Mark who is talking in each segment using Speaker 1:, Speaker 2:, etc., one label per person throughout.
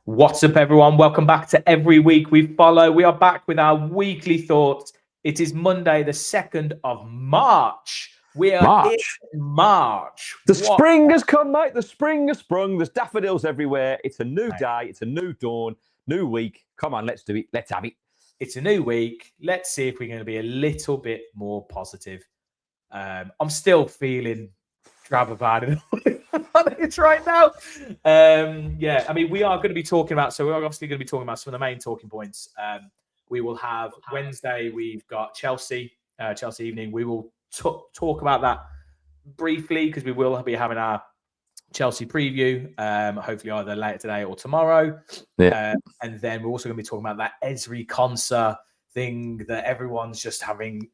Speaker 1: What's up, everyone? Welcome back to Every Week We Follow. We are back with our weekly thoughts. It is Monday, the 2nd of March. We are in March.
Speaker 2: The spring has come, mate. The spring has sprung. There's daffodils everywhere. It's a new day. It's a new dawn. New week. Come on, let's do it. Let's have it.
Speaker 1: It's a new week. Let's see if we're going to be a little bit more positive. I'm still feeling drab about it right now. I mean, we are going to be talking about, so we're obviously going to be talking about some of the main talking points. We will have Wednesday, we've got Chelsea evening. We will talk about that briefly because we will be having our Chelsea preview, hopefully either later today or tomorrow.
Speaker 2: Yeah.
Speaker 1: And then we're also going to be talking about that Ezri Konsa thing that everyone's just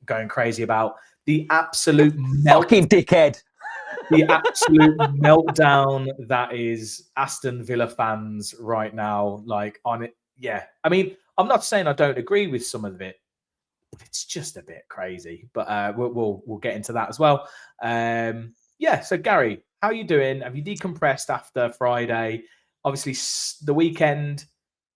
Speaker 1: going crazy about. The absolute
Speaker 2: fucking dickhead.
Speaker 1: The absolute meltdown that is Aston Villa fans right now, like on it. Yeah, I mean, I'm not saying I don't agree with some of it, but it's just a bit crazy. But we'll get into that as well. So Gary, how are you doing? Have you decompressed after Friday? Obviously, the weekend.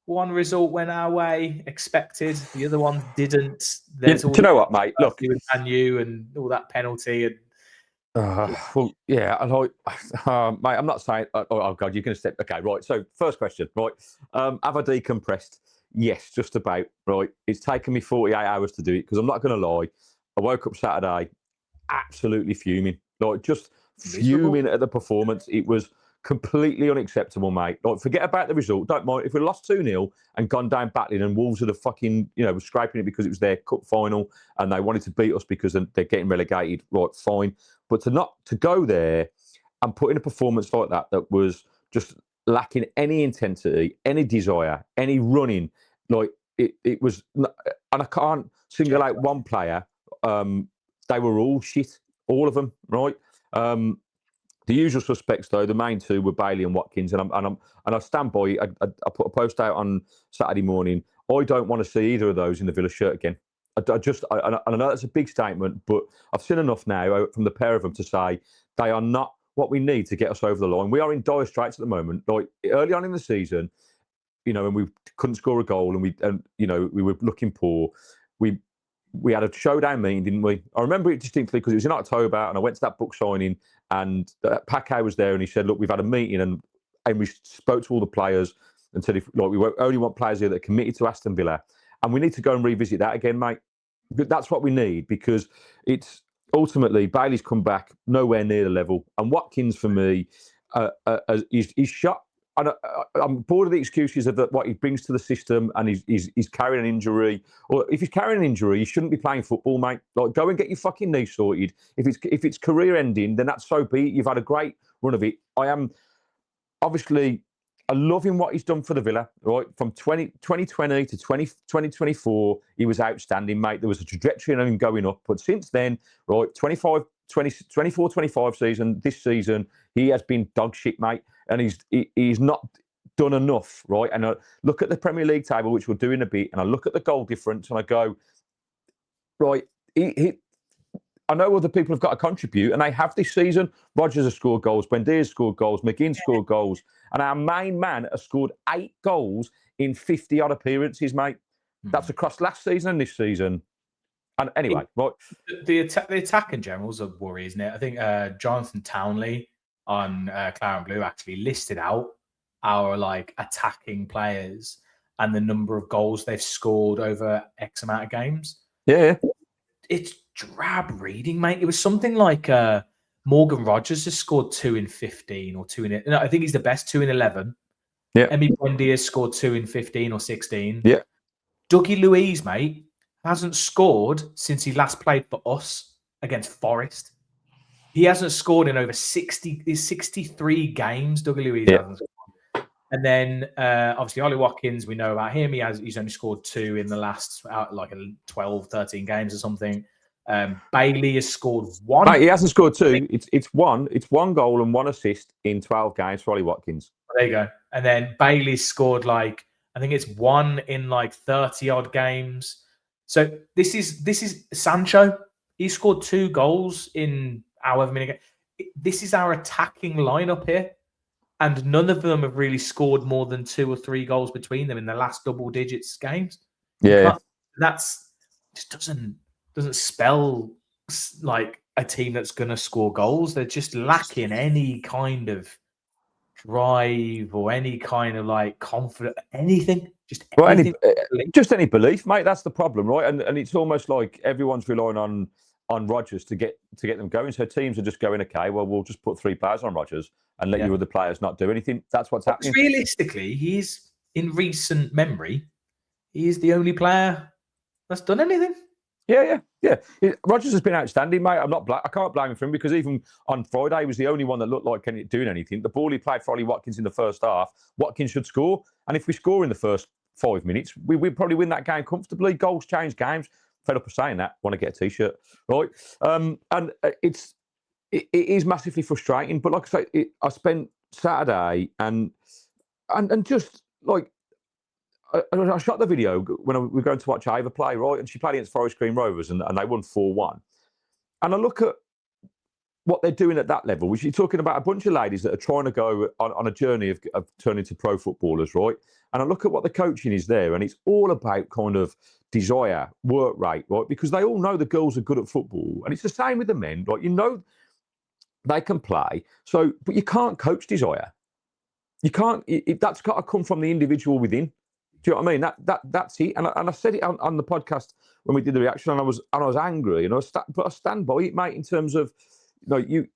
Speaker 1: One result went our way, expected. The other one didn't.
Speaker 2: Do you know what, mate? Look,
Speaker 1: you and all that penalty and.
Speaker 2: Mate, I'm not saying. Oh God, you're going to step. Okay, right. So, first question, right? Have I decompressed? Yes, just about. Right. It's taken me 48 hours to do it because I'm not going to lie. I woke up Saturday, absolutely fuming, like just fuming at the performance. It was completely unacceptable, mate. Like, forget about the result. Don't mind if we lost 2-0 and gone down battling, and Wolves are the fucking, were scraping it because it was their cup final and they wanted to beat us because they're getting relegated. Right, fine. But to go there and put in a performance like that was just lacking any intensity, any desire, any running, like it was, and I can't single out one player. They were all shit, all of them, right? The usual suspects, though, the main two were Bailey and Watkins, and I stand by it. I put a post out on Saturday morning. I don't want to see either of those in the Villa shirt again. I know that's a big statement, but I've seen enough now from the pair of them to say they are not what we need to get us over the line. We are in dire straits at the moment. Like early on in the season, and we couldn't score a goal, and we were looking poor. We had a showdown meeting, didn't we? I remember it distinctly because it was in October, and I went to that book signing, and Paquet was there, and he said, "Look, we've had a meeting, and we spoke to all the players and said, we only want players here that are committed to Aston Villa, and we need to go and revisit that again, mate. That's what we need because it's ultimately Bailey's come back nowhere near the level, and Watkins for me, he's shot. I'm bored of the excuses of what he brings to the system, and he's carrying an injury. Or if he's carrying an injury, he shouldn't be playing football, mate. Like, go and get your fucking knee sorted. If it's career ending, then that's so be it. You've had a great run of it. I love him what he's done for the Villa, right? From 2020 to 2024, he was outstanding, mate. There was a trajectory on him going up. But since then, right, 24-25 season, this season, he has been dog shit, mate. And he's not done enough, right? And I look at the Premier League table, which we'll do in a bit, and I look at the goal difference, and I go, right, I know other people have got to contribute, and they have this season. Rodgers has scored goals, Buendia's scored goals, McGinn scored goals, and our main man has scored 8 goals in 50-odd appearances, mate. That's across last season and this season. And anyway, right.
Speaker 1: The attack in general is a worry, isn't it? I think Jonathan Townley on Claret and Blue actually listed out our attacking players and the number of goals they've scored over X amount of games.
Speaker 2: Yeah.
Speaker 1: It's drab reading, mate. It was something like Morgan Rogers has scored 2 in 15 or 2 in... No, I think he's the best, 2 in 11.
Speaker 2: Yeah.
Speaker 1: Emi Buendia has scored 2 in 15 or 16.
Speaker 2: Yeah.
Speaker 1: Dougie Luiz, mate, hasn't scored since he last played for us against Forest. He hasn't scored in over 63 games. Dougie Luiz hasn't scored. And then, obviously, Ollie Watkins, we know about him. He's only scored 2 in the last 12, 13 games or something. Bailey has scored 1.
Speaker 2: Mate, he hasn't scored 2. It's 1 goal and 1 assist in 12 games for Ollie Watkins.
Speaker 1: There you go. And then Bailey's scored I think it's 1 in 30-odd games. So this is Sancho. He scored 2 goals in however many games. This is our attacking lineup here. and none of them have really scored more than 2 or 3 goals between them in the last double digits games. You
Speaker 2: Yeah.
Speaker 1: can't. That's just doesn't spell like a team that's going to score goals. They're just lacking any kind of drive or any kind of like confidence, anything. Just
Speaker 2: Well,
Speaker 1: anything.
Speaker 2: just any belief, mate. That's the problem, right? And it's almost like everyone's relying on Rodgers to get them going. So teams are just going, okay, well, we'll just put 3 players on Rodgers and let your other players not do anything. That's what's happening.
Speaker 1: Realistically, he's in recent memory, he is the only player that's done anything.
Speaker 2: Yeah. Rodgers has been outstanding, mate. I can't blame him for him because even on Friday, he was the only one that looked like doing anything. The ball he played for Ollie Watkins in the first half, Watkins should score. And if we score in the first 5 minutes, we'd probably win that game comfortably. Goals change games. Fed up of saying that. Want to get a T-shirt, right? And it is massively frustrating. But like I say, I spent Saturday and just like, I shot the video when we were going to watch Ava play, right? And she played against Forest Green Rovers and they won 4-1. And I look at what they're doing at that level, which you're talking about a bunch of ladies that are trying to go on a journey of turning to pro footballers, right? And I look at what the coaching is there, and it's all about kind of desire, work rate, right? Because they all know the girls are good at football. And it's the same with the men, right? You know they can play, but you can't coach desire. You can't, that's got to come from the individual within. Do you know what I mean? That's it. And I said it on the podcast when we did the reaction, and I was angry, but I stand by it, mate. In terms of, you've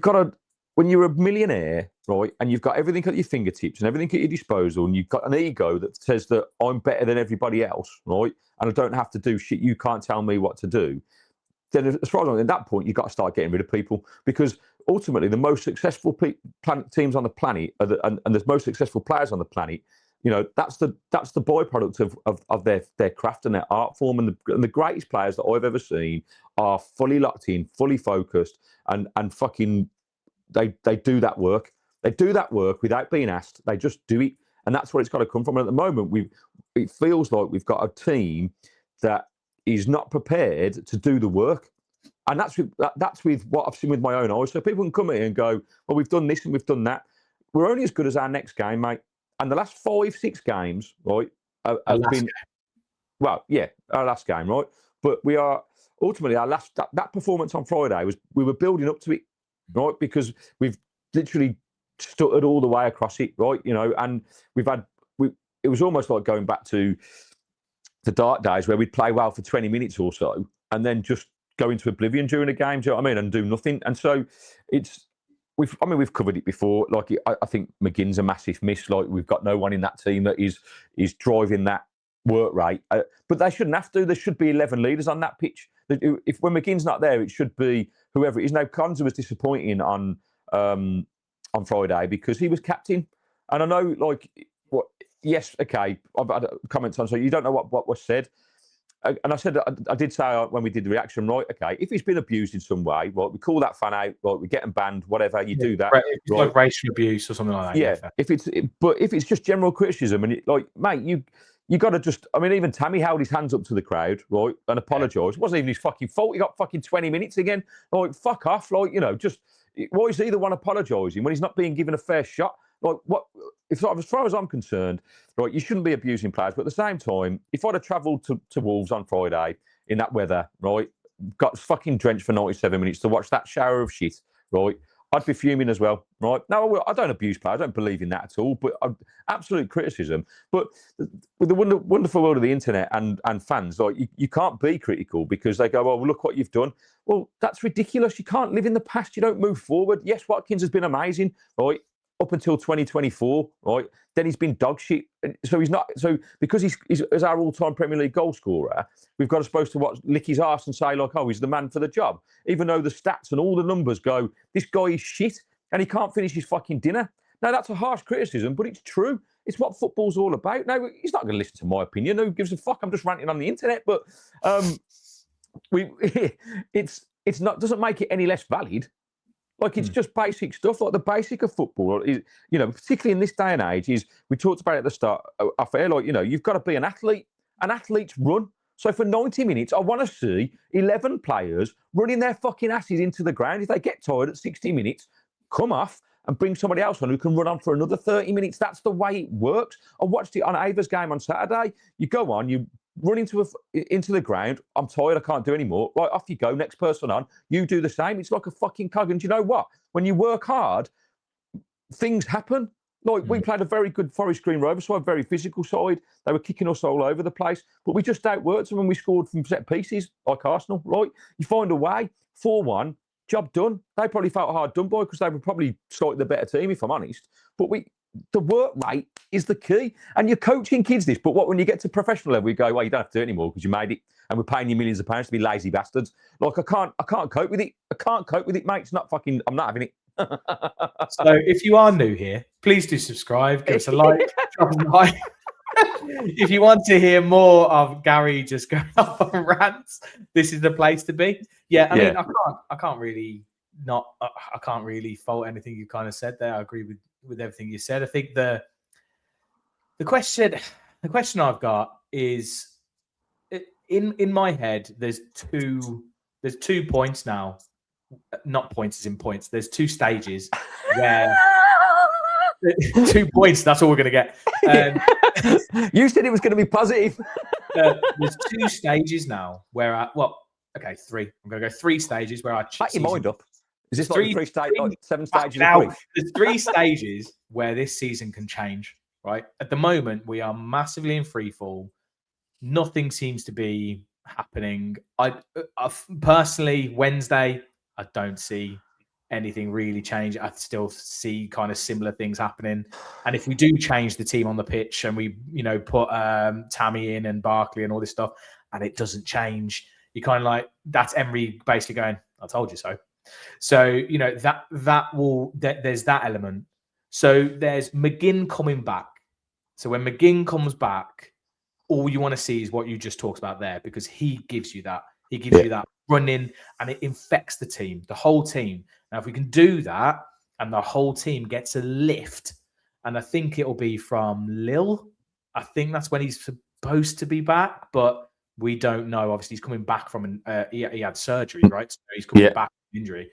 Speaker 2: got to, when you're a millionaire, right, and you've got everything at your fingertips and everything at your disposal, and you've got an ego that says that I'm better than everybody else, right, and I don't have to do shit. You can't tell me what to do. Then, as far as I'm at that point, you've got to start getting rid of people, because ultimately the most successful teams on the planet and the most successful players on the planet, that's the byproduct of their craft and their art form. And the greatest players that I've ever seen are fully locked in, fully focused, and fucking they do that work. They do that work without being asked. They just do it, and that's where it's got to come from. And at the moment, it feels like we've got a team that is not prepared to do the work. And that's with what I've seen with my own eyes. So people can come here and go, well, we've done this and we've done that. We're only as good as our next game, mate. And the last 5-6 games, right, have been, well, yeah, our last game, right? But we are ultimately that performance on Friday we were building up to it, right? Because we've literally stuttered all the way across it, right? And it was almost like going back to the dark days where we'd play well for 20 minutes or so and then just go into oblivion during a game, do you know what I mean? And do nothing. And so we've covered it before. Like, I think McGinn's a massive miss. Like, we've got no one in that team that is driving that work rate. But they shouldn't have to. There should be 11 leaders on that pitch. If when McGinn's not there, it should be whoever it is. Now, Conza was disappointing on Friday because he was captain. And I know, like, yes, okay, I've had comments on, so you don't know what was said. And I said, I did say when we did the reaction, right, okay, if he's been abused in some way, right, we call that fan out, right, we get him banned, whatever, you do that.
Speaker 1: Right,
Speaker 2: right?
Speaker 1: like racial abuse or something like that.
Speaker 2: Yeah, but if it's just general criticism, and mate, you got to just, I mean, even Tammy held his hands up to the crowd, right, and apologised. It wasn't even his fucking fault. He got fucking 20 minutes again. Like, fuck off, like, just, why is he the one apologising when he's not being given a fair shot? Like, what? As far as I'm concerned, right, you shouldn't be abusing players. But at the same time, if I'd have travelled to Wolves on Friday in that weather, right, got fucking drenched for 97 minutes to watch that shower of shit, right, I'd be fuming as well, right? No, I don't abuse players. I don't believe in that at all. But absolute criticism. But with the wonderful world of the internet and fans, like, you can't be critical because they go, well, look what you've done. Well, that's ridiculous. You can't live in the past. You don't move forward. Yes, Watkins has been amazing, right? Up until 2024, right? Then he's been dog shit. So he's not. So because he's as our all-time Premier League goal scorer, we've got to supposed to lick his arse and say, like, oh, he's the man for the job. Even though the stats and all the numbers go, this guy is shit and he can't finish his fucking dinner. Now, that's a harsh criticism, but it's true. It's what football's all about. Now, he's not going to listen to my opinion. Who gives a fuck? I'm just ranting on the internet. But it's not, doesn't make it any less valid. Like, it's just basic stuff. Like, the basic of football is, particularly in this day and age, is, we talked about it at the start, off air, like, you've got to be an athlete. And athletes run. So for 90 minutes, I want to see 11 players running their fucking asses into the ground. If they get tired at 60 minutes, come off and bring somebody else on who can run on for another 30 minutes. That's the way it works. I watched it on Ava's game on Saturday. You go on, you run into the ground. I'm tired, I can't do anymore. Right, off you go, next person on. You do the same. It's like a fucking cog. And do you know what? When you work hard, things happen. Like, we played a very good Forest Green Rovers side, very physical side. They were kicking us all over the place, but we just outworked them and we scored from set pieces like Arsenal, right? You find a way, 4-1, job done. They probably felt hard done by because they were probably slightly the better team, if I'm honest. But the work rate is the key. And you're coaching kids this, but when you get to professional level, you go, well, you don't have to do it anymore because you made it and we're paying you millions of pounds to be lazy bastards. Like, I can't cope with it. I can't cope with it, mate. It's not fucking, I'm not having it.
Speaker 1: So if you are new here, please do subscribe, give us a like, drop a like. If you want to hear more of Gary just going off on rants, this is the place to be. Yeah, I mean, I can't really fault anything you kind of said there. I agree with everything you said. I think the question I've got is, in my head, there's two points now. Not points as in points. There's two stages where 2 points. That's all we're going to get.
Speaker 2: You said it was going to be positive.
Speaker 1: There's 2 stages now where three. I'm going to go 3 stages where I
Speaker 2: pack your mind up. Is this
Speaker 1: three,
Speaker 2: like 7 stages?
Speaker 1: Now, there's 3 stages where this season can change. Right at the moment, we are massively in free fall. Nothing seems to be happening. I personally, Wednesday, I don't see anything really change. I still see kind of similar things happening. And if we do change the team on the pitch and we, put Tammy in and Barkley and all this stuff, and it doesn't change, you kind of like, that's Emery basically going, I told you so. So, there's that element. So there's McGinn coming back. So when McGinn comes back, all you want to see is what you just talked about there, because he gives you that. He gives you that running, and it infects the team, the whole team. Now, if we can do that and the whole team gets a lift, and I think it'll be from Lille. I think that's when he's supposed to be back, but we don't know. Obviously, he's coming back from he had surgery, right? So he's coming back from injury.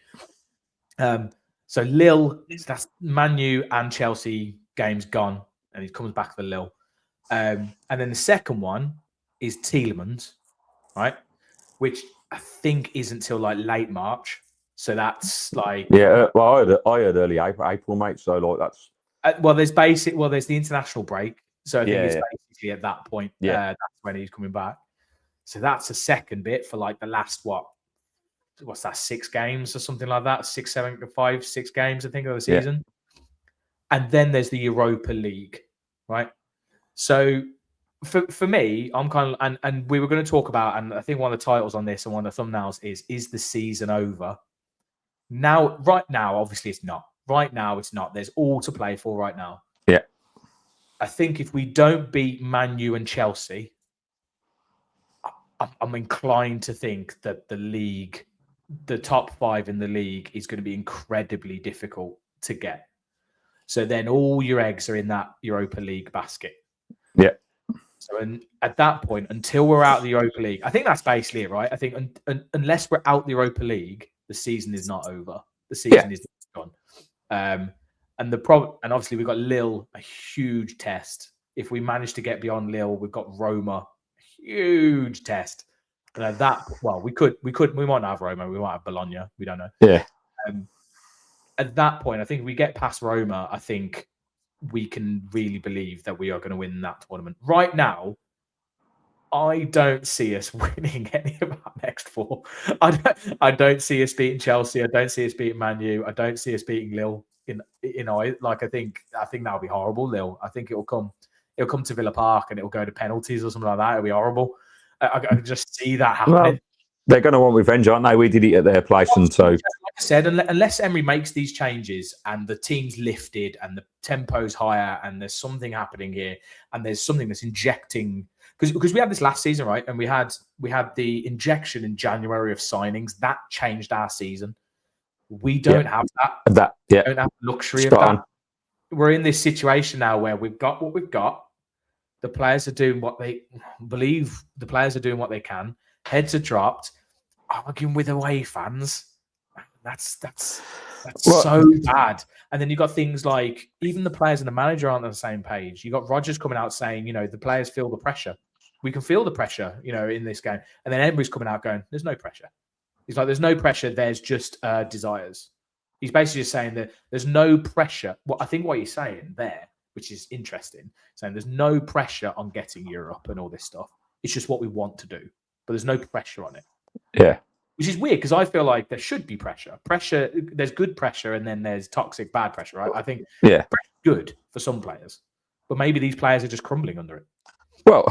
Speaker 1: So Lille, that's Man U and Chelsea games gone, and he comes back for Lille. And then the second one is Tielemans, right? Which I think isn't till like late March. So that's like
Speaker 2: well, I heard early April, mate. So like that's
Speaker 1: there's the international break. So I think it's basically at that point. That's when he's coming back. So that's the second bit for like the last what's that, 6 games or something like that, 6 games I think of the season. And then there's the Europa League, right? So for me, I'm kind of, and we were going to talk about, and I think one of the titles on this and one of the thumbnails is the season over? Now, right now, obviously it's not. Right now, it's not. There's all to play for right now.
Speaker 2: Yeah.
Speaker 1: I think if we don't beat Man U and Chelsea, I'm inclined to think that the league, the top 5 in the league, is going to be incredibly difficult to get. So then all your eggs are in that Europa League basket.
Speaker 2: Yeah.
Speaker 1: So at that point, until we're out of the Europa League, I think that's basically it, right? I think unless we're out the Europa League, the season is not over. The season is gone. And obviously we've got Lille, a huge test. If we manage to get beyond Lille, we've got Roma, a huge test. We might not have Roma, we might have Bologna, we don't know.
Speaker 2: Yeah.
Speaker 1: At that point, I think if we get past Roma, I think we can really believe that we are going to win that tournament. Right now, I don't see us winning any of our next 4. I don't see us beating Chelsea. I don't see us beating Man U. I don't see us beating Lille. I think that'll be horrible. Lille. I think it'll come to Villa Park and it'll go to penalties or something like that. It'll be horrible. I can just see that happening.
Speaker 2: Well, they're going to want revenge, aren't they? We did it at their place, and so
Speaker 1: like I said, unless Emery makes these changes and the team's lifted and the tempo's higher and there's something happening here and there's something that's injecting, because we had this last season, right? And we had the injection in January of signings that changed our season. We don't have that. We don't have the luxury of that. We're in this situation now where we've got what we've got. The players are doing what they believe. The players are doing what they can. Heads are dropped. Arguing with away fans. That's so bad. And then you got things like even the players and the manager aren't on the same page. You got Rodgers coming out saying, the players feel the pressure. We can feel the pressure, in this game. And then Emery's coming out going, "There's no pressure." He's like, "There's no pressure. There's just desires." He's basically just saying that there's no pressure. What I think what he's saying there, which is interesting, saying there's no pressure on getting Europe and all this stuff. It's just what we want to do, but there's no pressure on it.
Speaker 2: Yeah.
Speaker 1: Which is weird because I feel like there should be pressure. Pressure, there's good pressure and then there's toxic bad pressure, right? I think pressure's good for some players, but maybe these players are just crumbling under it.
Speaker 2: Well,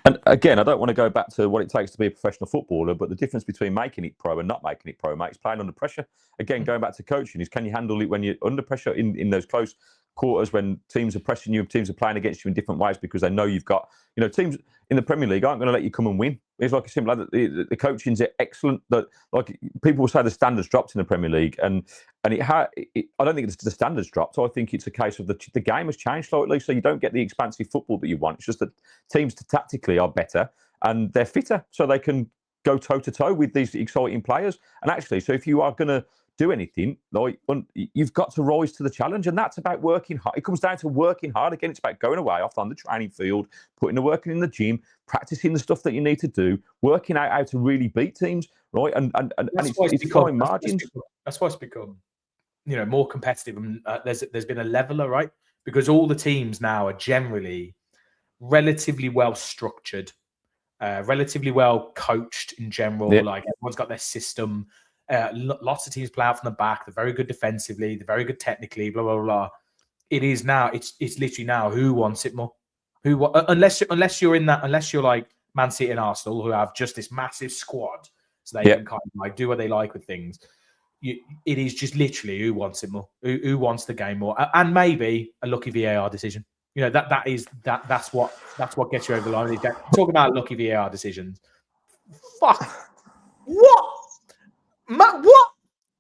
Speaker 2: and again, I don't want to go back to what it takes to be a professional footballer, but the difference between making it pro and not making it pro, mate, is playing under pressure. Again, going back to coaching, is can you handle it when you're under pressure in those close quarters when teams are pressing you, teams are playing against you in different ways because they know you've got, teams in the Premier League aren't going to let you come and win. It's like a simple, like the coaching's excellent. That like people will say the standards dropped in the Premier League, and I don't think it's the standards dropped. I think it's a case of the game has changed slightly, so you don't get the expansive football that you want. It's just that teams tactically are better and they're fitter, so they can go toe to toe with these exciting players. And actually, so if you are going to do anything, like you've got to rise to the challenge, and that's about working hard. It comes down to working hard. Again, it's about going away off on the training field, putting the work in the gym, practicing the stuff that you need to do, working out how to really beat teams, right? And it's fine margins.
Speaker 1: That's why it's become, more competitive. And there's been a leveler, right? Because all the teams now are generally relatively well structured, relatively well coached in general.
Speaker 2: Yeah.
Speaker 1: Like everyone's got their system. Lots of teams play out from the back. They're very good defensively. They're very good technically. Blah blah blah. It is now. It's literally now. Who wants it more? Unless you're in that. Unless you're like Man City and Arsenal, who have just this massive squad, so they can kind of like do what they like with things. It is just literally who wants it more. Who wants the game more? And maybe a lucky VAR decision. That's what gets you over the line. Talk about lucky VAR decisions. Fuck. What? What?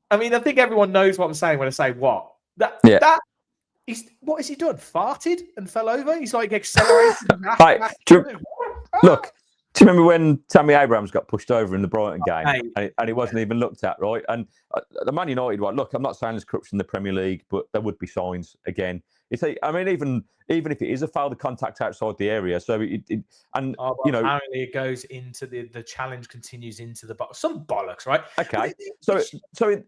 Speaker 1: I mean, I think everyone knows what I'm saying when I say what. What has he done? Farted and fell over? He's like accelerated.
Speaker 2: Look, do you remember when Tammy Abrahams got pushed over in the Brighton game and he wasn't even looked at, right? And the Man United one, look, I'm not saying there's corruption in the Premier League, but there would be signs again. Even if it is a foul, the contact's outside the area. So
Speaker 1: apparently it goes into the challenge continues into the box. Some bollocks, right?
Speaker 2: Okay. So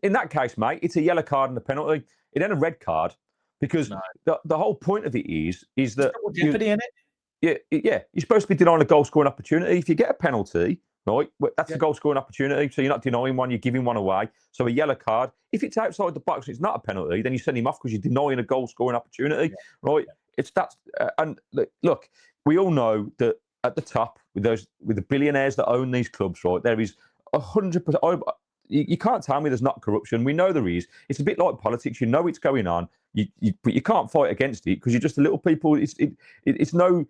Speaker 2: in that case, mate, it's a yellow card and a penalty. It ain't a red card because the whole point of it is that
Speaker 1: jeopardy in it.
Speaker 2: Yeah, you're supposed to be denying a goal scoring opportunity. If you get a penalty, right, that's a goal scoring opportunity. So you're not denying one, you're giving one away. So a yellow card. If it's outside the box, it's not a penalty. Then you send him off because you're denying a goal scoring opportunity, right? And look, we all know that at the top with the billionaires that own these clubs, right, there is 100%. You can't tell me there's not corruption. We know there is. It's a bit like politics. You know it's going on. But you can't fight against it because you're just a little people. It's no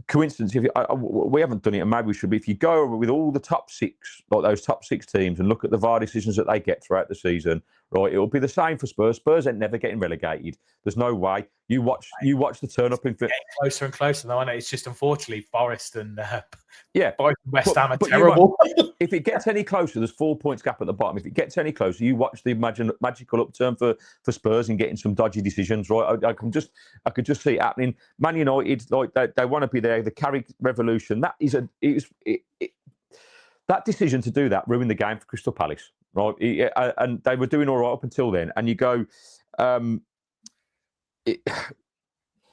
Speaker 2: coincidence. We haven't done it, and maybe we should. But if you go over with all the top six, like those top six teams, and look at the VAR decisions that they get throughout the season, right, it'll be the same for Spurs. Spurs ain't never getting relegated. There's no way. You watch the turn up in
Speaker 1: getting closer and closer. Though, I know it's just unfortunately Forest and
Speaker 2: Both
Speaker 1: West Ham are terrible.
Speaker 2: If it gets any closer, there's 4 points gap at the bottom. If it gets any closer, you watch the magical upturn for Spurs and getting some dodgy decisions. Right, I could just see it happening. Man United, like they want to be there. The Carrick revolution. That that decision to do that ruined the game for Crystal Palace. Right, and they were doing all right up until then. And you go,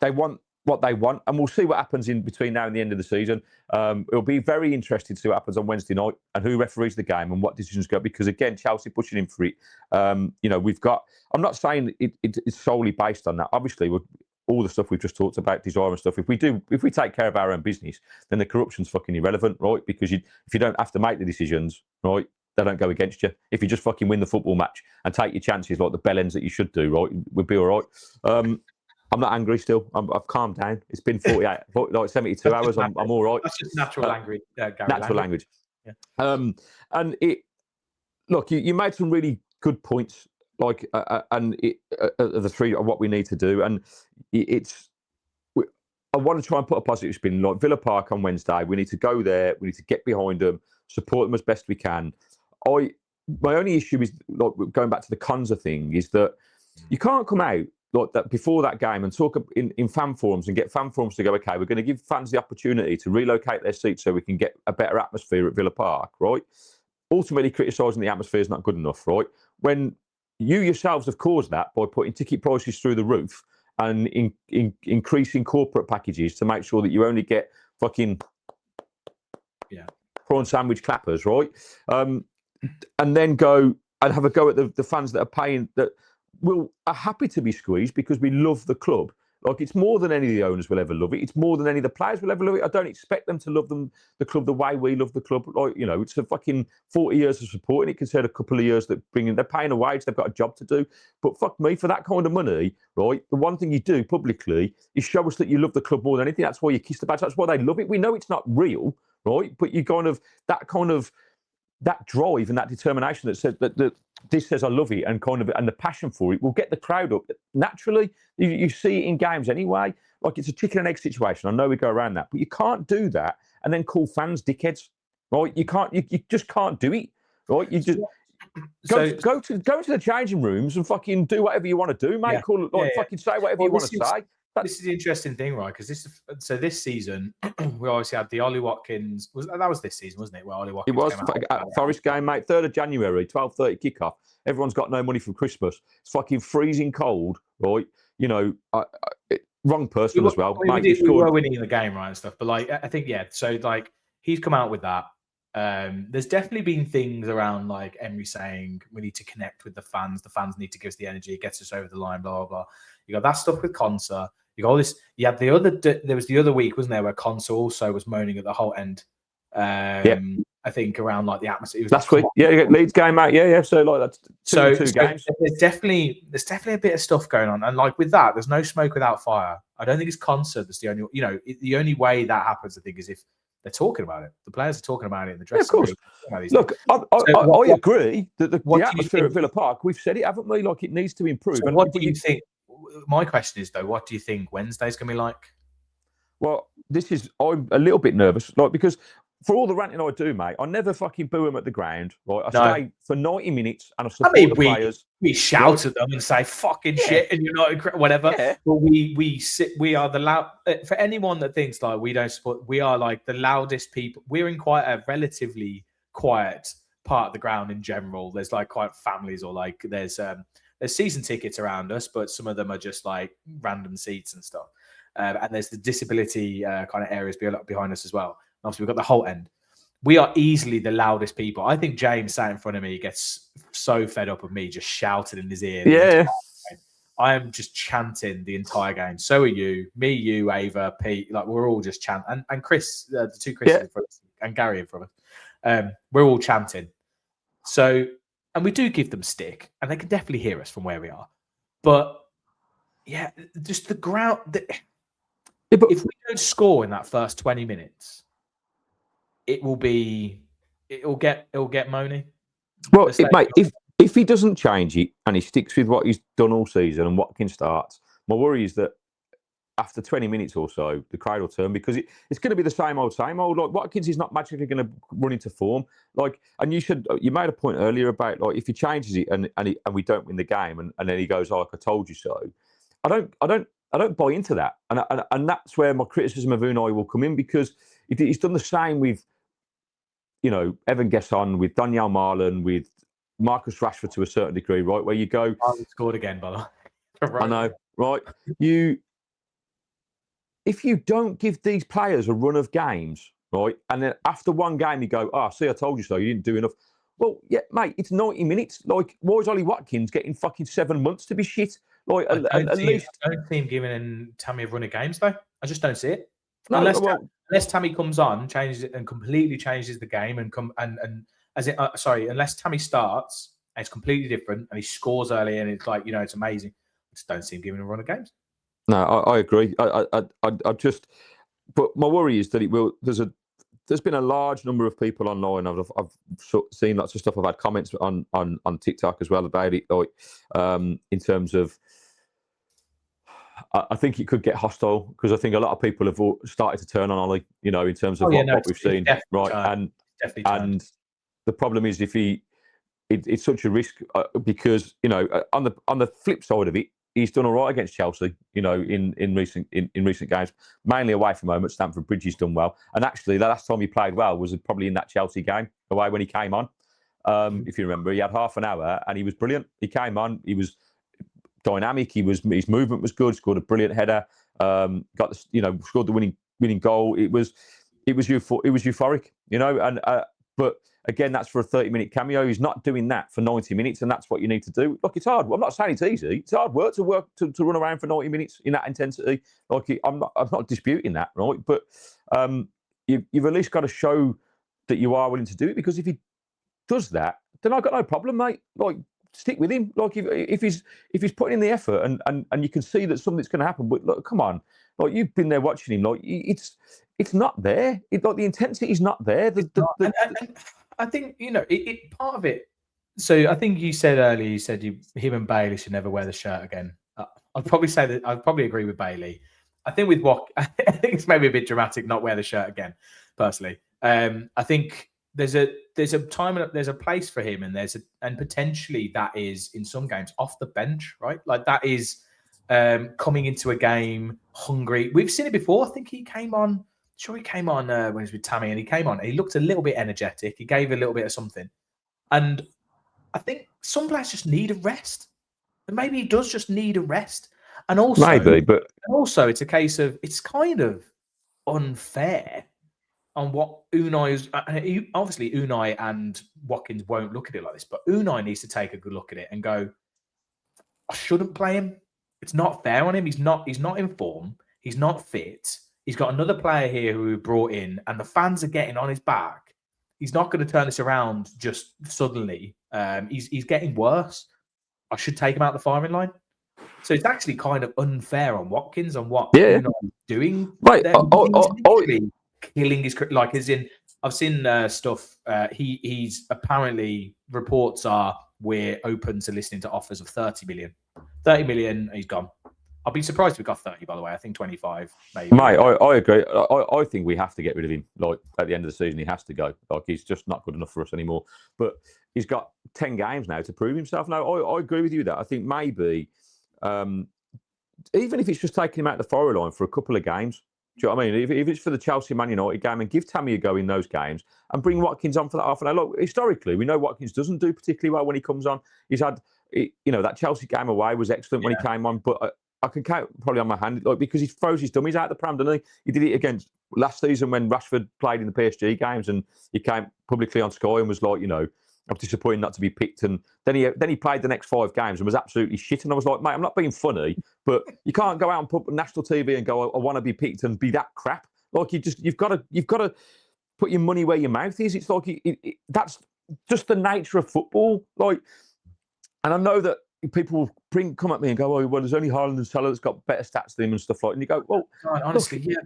Speaker 2: they want what they want, and we'll see what happens in between now and the end of the season. It'll be very interesting to see what happens on Wednesday night and who referees the game and what decisions go. Because again, Chelsea pushing in for it. We've got. I'm not saying it's solely based on that. Obviously, with all the stuff we've just talked about, desire and stuff. If we take care of our own business, then the corruption's fucking irrelevant, right? Because if you don't have to make the decisions, right, they don't go against you. If you just fucking win the football match and take your chances like the bellends that you should do, right, we'll be all right. I'm not angry still. I've calmed down. It's been 72 hours. I'm all right.
Speaker 1: That's just natural language.
Speaker 2: Natural language. Yeah. And look, you made some really good points, like the three of what we need to do, and I want to try and put a positive spin. Like Villa Park on Wednesday, we need to go there. We need to get behind them, support them as best we can. My only issue is, like, going back to the Konza thing, is that you can't come out like that before that game and talk in fan forums and get fan forums to go, okay, we're going to give fans the opportunity to relocate their seats so we can get a better atmosphere at Villa Park, right? Ultimately, criticising the atmosphere is not good enough, right? When you yourselves have caused that by putting ticket prices through the roof and increasing corporate packages to make sure that you only get fucking prawn sandwich clappers, right? And then go and have a go at the fans that are paying, that are happy to be squeezed because we love the club. Like, it's more than any of the owners will ever love it. It's more than any of the players will ever love it. I don't expect them to love the club the way we love the club. Like, you know, it's a fucking 40 years of supporting it compared to a couple of years that they're paying a wage, they've got a job to do. But fuck me, for that kind of money, right, the one thing you do publicly is show us that you love the club more than anything. That's why you kiss the badge. That's why they love it. We know it's not real, right? But you that drive and that determination that says that this says I love it, and the passion for it will get the crowd up naturally. You see it in games anyway. Like, it's a chicken and egg situation. I know we go around that, but you can't do that and then call fans dickheads, right? You can't. You just can't do it, right? You just go to the changing rooms and fucking do whatever you want to do, mate. Fucking say whatever you want to say.
Speaker 1: This is the interesting thing, right? Because this season we obviously had the Ollie Watkins. That was this season, wasn't it? Where Ollie Watkins
Speaker 2: came out Forest game, mate. 3rd of January, 12:30 kickoff. Everyone's got no money for Christmas. It's fucking freezing cold, right? You know, wrong person as well.
Speaker 1: We were winning the game, right, and stuff. But like, I think So like, he's come out with that. There's definitely been things around, like Emery saying we need to connect with the fans. The fans need to give us the energy. It gets us over the line. Blah blah blah. You got that stuff with Konsa. You got all this. You had there was the other week, wasn't there, where Konsa also was moaning at the whole end. I think around like the atmosphere.
Speaker 2: Last week, Leeds game out, So like that's two games.
Speaker 1: There's definitely a bit of stuff going on, and like with that, there's no smoke without fire. I don't think it's Konsa that's the only. You know, the only way that happens, I think, is if they're talking about it. The players are talking about it in the dressing room.
Speaker 2: Look, I agree that the atmosphere at Villa Park, we've said it, haven't we? Like, it needs to improve.
Speaker 1: So what do you think? My question is, though, what do you think Wednesday's going to be like?
Speaker 2: Well, I'm a little bit nervous, like, because for all the ranting I do, mate, I never fucking boo them at the ground. Right? I stay for 90 minutes and I support the players.
Speaker 1: We shout at them and say fucking shit, and you're not whatever.
Speaker 2: Yeah.
Speaker 1: But we are the loud. For anyone that thinks like we don't support, we are like the loudest people. We're in quite a relatively quiet part of the ground in general. There's like quite families, or like there's season tickets around us, but some of them are just like random seats and stuff. And there's the disability kind of areas behind us as well. And obviously, we've got the whole end. We are easily the loudest people. I think James sat in front of me gets so fed up of me just shouting in his ear.
Speaker 2: Yeah.
Speaker 1: I am just chanting the entire game. So are you. Me, you, Ava, Pete. Like, we're all just chanting. And Chris, the two Chris's in front of us, and Gary in front of us. We're all chanting. So, and we do give them stick, and they can definitely hear us from where we are. But, yeah, just the ground. If we don't score in that first 20 minutes, it'll get moany.
Speaker 2: Well, mate, if he doesn't change it and he sticks with what he's done all season and Watkins starts, my worry is that after 20 minutes or so, the crowd will turn, because it's going to be the same old. Like, Watkins is not magically going to run into form. Like, and you made a point earlier about, like, if he changes it and we don't win the game and then he goes, oh, like, I told you so. I don't buy into that, and that's where my criticism of Unai will come in, because he's done the same with, you know, Evan Gesson, with Daniel Marlon, with Marcus Rashford to a certain degree, right? Where you go,
Speaker 1: scored again, by the way.
Speaker 2: I know, right? If you don't give these players a run of games, right, and then after one game you go, see, I told you so, you didn't do enough. Well, yeah, mate, it's 90 minutes. Like, why is Ollie Watkins getting fucking 7 months to be shit? Like, at least
Speaker 1: I don't see him giving Tammy a run of games, though. I just don't see it.
Speaker 2: No,
Speaker 1: unless Tammy comes on, changes it, and completely changes the game, unless Tammy starts and it's completely different and he scores early and it's like, you know, it's amazing. I just don't see him giving a run of games.
Speaker 2: No, I agree. I just, but my worry is that it will. There's been a large number of people online. I've seen lots of stuff. I've had comments on TikTok as well about it, like, in terms of, I think it could get hostile because I think a lot of people have started to turn on Ollie, in terms of what we've seen, right?
Speaker 1: Definitely
Speaker 2: and the problem is it's such a risk because on the flip side of it, he's done all right against Chelsea, in recent games, mainly away from home at Stamford Bridge. He's done well, and actually the last time he played well was probably in that Chelsea game away when he came on. If you remember, he had half an hour and he was brilliant. He came on, he was dynamic. His movement was good. Scored a brilliant header. Scored the winning goal. It was euphoric, but again, that's for a 30-minute cameo. He's not doing that for 90 minutes, and that's what you need to do. Look, it's hard. I'm not saying it's easy. It's hard work to run around for 90 minutes in that intensity. I'm not disputing that, right? But you've at least got to show that you are willing to do it, because if he does that, then I've got no problem, mate. Stick with him. If he's putting in the effort and you can see that something's going to happen. But look, come on, you've been there watching him. It's not there. The intensity is not there.
Speaker 1: I think part of it. So I think you said earlier, him and Bailey should never wear the shirt again. I'd probably say that I'd probably agree with Bailey. I think I think it's maybe a bit dramatic not wear the shirt again. Personally, I think there's a time and there's a place for him, and potentially that is in some games off the bench, right? Like that is coming into a game hungry. We've seen it before. I think he came on. Sure, he came on when he was with Tammy, and he came on. And he looked a little bit energetic. He gave a little bit of something, and I think some players just need a rest, and maybe he does just need a rest. And also, it's a case of it's kind of unfair on what Unai's. Obviously, Unai and Watkins won't look at it like this, but Unai needs to take a good look at it and go, I shouldn't play him. It's not fair on him. He's not in form. He's not fit. He's got another player here who we brought in, and the fans are getting on his back. He's not going to turn this around just suddenly. He's getting worse. I should take him out the firing line. So it's actually kind of unfair on Watkins on what Unai is doing.
Speaker 2: Right.
Speaker 1: He's killing his, as in, I've seen stuff. He's apparently, reports are, we're open to listening to offers of 30 million. 30 million, he's gone. I'll be surprised if we got 30, by the way. I think 25, maybe.
Speaker 2: Mate, I agree. I think we have to get rid of him. At the end of the season, he has to go. He's just not good enough for us anymore. But he's got 10 games now to prove himself. No, I agree with you that. I think maybe, even if it's just taking him out the forward line for a couple of games, do you know what I mean? If it's for the Chelsea Man United game, and give Tammy a go in those games and bring Watkins on for that half an hour. Look, historically, we know Watkins doesn't do particularly well when he comes on. He's had, that Chelsea game away was excellent when he came on, but I can count probably on my hand, because he throws his dummies out the pram, doesn't he? He did it against last season when Rashford played in the PSG games, and he came publicly on Sky and was like, I'm disappointed not to be picked. And then he played the next 5 games and was absolutely shit. And I was like, mate, I'm not being funny, but you can't go out and put national TV and go, I want to be picked and be that crap. You've got to put your money where your mouth is. It's that's just the nature of football. And I know that people will come at me and go, oh, well, there's only Haaland and Salah that's got better stats than him and stuff like that. And you go, well,
Speaker 1: honestly,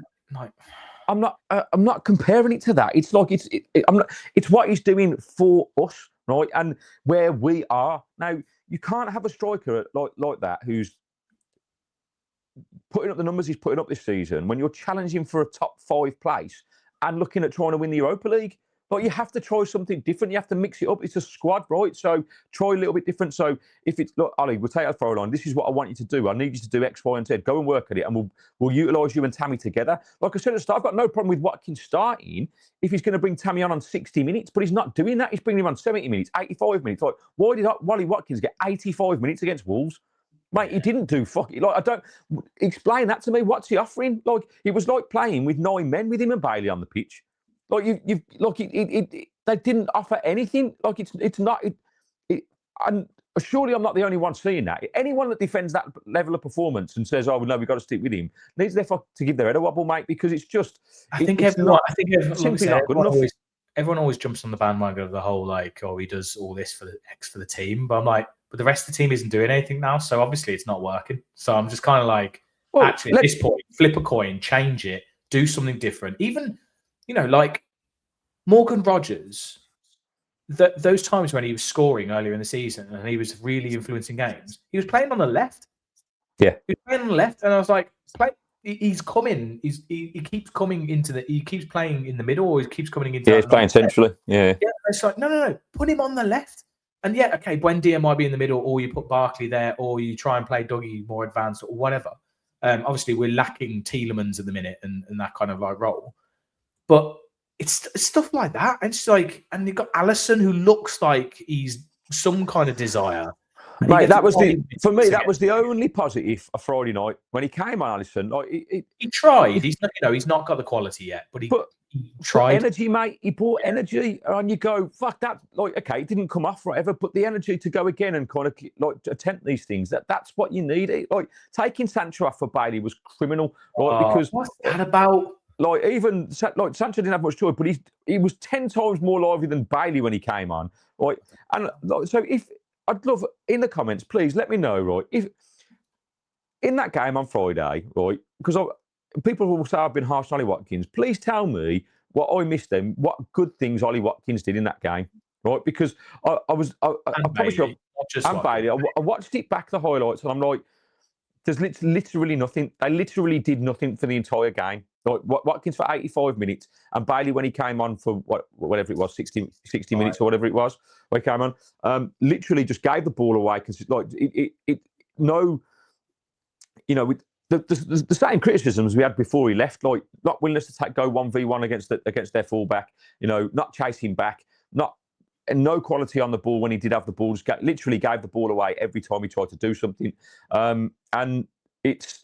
Speaker 2: I'm not comparing it to that. It's it's what he's doing for us, right? And where we are now, you can't have a striker like that who's putting up the numbers he's putting up this season when you're challenging for a top 5 place and looking at trying to win the Europa League. You have to try something different. You have to mix it up. It's a squad, right? So try a little bit different. So if it's, look, Ollie, we'll take our throw line. This is what I want you to do. I need you to do X, Y, and Z. Go and work at it, and we'll utilise you and Tammy together. Like I said at the start, I've got no problem with Watkins starting if he's going to bring Tammy on 60 minutes, but he's not doing that. He's bringing him on 70 minutes, 85 minutes. Why did Wally Watkins get 85 minutes against Wolves? Mate, he didn't do fucking. I don't explain that to me. What's he offering? It was like playing with 9 men with him and Bailey on the pitch. They didn't offer anything. It's not. And surely I'm not the only one seeing that. Anyone that defends that level of performance and says, "Oh, well, no, we've got to stick with him," needs therefore to give their head a wobble, mate, because it's just.
Speaker 1: Everyone always jumps on the bandwagon of the whole he does all this for the team, but I'm like, but the rest of the team isn't doing anything now, so obviously it's not working. So I'm just kind of like, actually, at this point, flip a coin, change it, do something different, even. Morgan Rogers, those times when he was scoring earlier in the season and he was really influencing games, he was playing on the left.
Speaker 2: Yeah.
Speaker 1: He was playing on the left, and I was like, he's coming. He keeps coming he keeps playing in the middle, or he keeps coming into.
Speaker 2: Yeah, he's playing centrally. Yeah.
Speaker 1: Yeah, it's like no, put him on the left. And yeah, okay, Buendia might be in the middle, or you put Barkley there, or you try and play Dougie more advanced, or whatever. Obviously, we're lacking Tielemans at the minute and that kind of like role, but it's stuff like that. And it's like, and you've got Allison, who looks like he's some kind of desire.
Speaker 2: Mate, that was for me. That was the only positive of Friday night when he came on. Allison, like
Speaker 1: he tried. He's not, he's not got the quality yet, but he tried.
Speaker 2: Energy, mate. He brought energy, and you go, fuck that. Like, okay, it didn't come off, whatever, but the energy to go again and kind of like attempt these things. That's what you need. Like taking Sancho off for Bailey was criminal, right? Because
Speaker 1: what's that about?
Speaker 2: Like even like Sancho didn't have much joy, but he was 10 times more lively than Bailey when he came on. Right, and so if I'd love in the comments, please let me know, right? If in that game on Friday, right, because people will say I've been harsh on Ollie Watkins. Please tell me what I missed them, what good things Ollie Watkins did in that game, right? Because I promise you, and Bailey, I watched it back the highlights, and I'm like, there's literally nothing. They literally did nothing for the entire game. Like Watkins for 85 minutes, and Bailey when he came on for whatever it was, 60 minutes or whatever it was, when he came on, literally just gave the ball away. Because like with the same criticisms we had before he left, like not willingness to go 1v1 against their fullback, not chasing back, and no quality on the ball when he did have the ball. Just literally gave the ball away every time he tried to do something, and it's.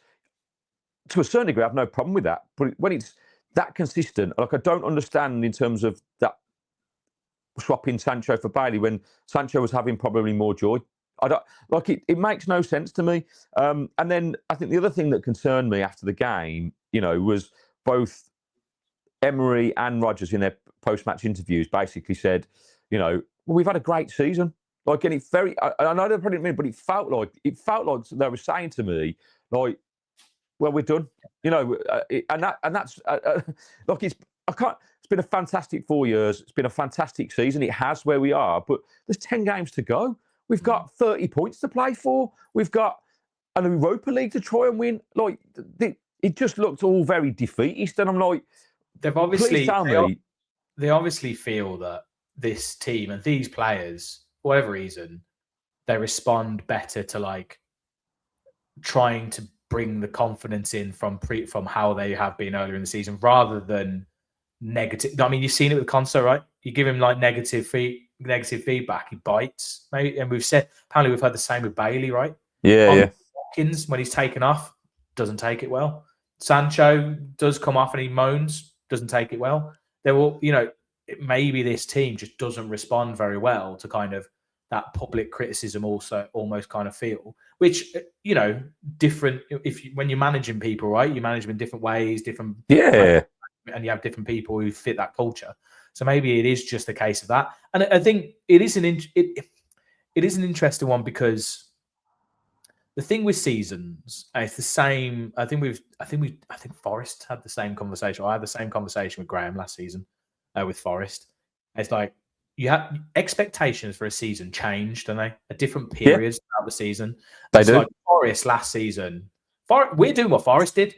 Speaker 2: To a certain degree, I have no problem with that. But when it's that consistent, like I don't understand in terms of that swapping Sancho for Bailey when Sancho was having probably more joy. I don't like it. It makes no sense to me. And then I think the other thing that concerned me after the game, was both Emery and Rodgers in their post-match interviews basically said, well, we've had a great season. Like, and I know they probably didn't mean, but it felt like they were saying to me, like, well, we're done, and that's look. It's been a fantastic 4 years. It's been a fantastic season. It has where we are, but there's 10 games to go. We've got 30 points to play for. We've got an Europa League to try and win. Like it just looked all very defeatist, and I'm like,
Speaker 1: they've obviously
Speaker 2: tell me.
Speaker 1: They obviously feel that this team and these players, for whatever reason, they respond better to like trying to bring the confidence in from how they have been earlier in the season rather than negative. I mean, you've seen it with Conso, right? You give him like negative feedback, he bites. Maybe, and apparently we've heard the same with Bailey, right?
Speaker 2: Yeah.
Speaker 1: Watkins, when he's taken off, doesn't take it well. Sancho does come off and he moans, doesn't take it well. There will, maybe this team just doesn't respond very well to kind of that public criticism also almost kind of feel, which, different when you're managing people, right? You manage them in different ways, different.
Speaker 2: Yeah.
Speaker 1: And you have different people who fit that culture. So maybe it is just a case of that. And I think it is it is an interesting one because the thing with seasons, it's the same. I think Forest had the same conversation. I had the same conversation with Graham last season with Forest. It's like, you have expectations for a season changed, don't they? At different periods throughout the season.
Speaker 2: They do.
Speaker 1: Like Forest last season. We're doing what Forest did.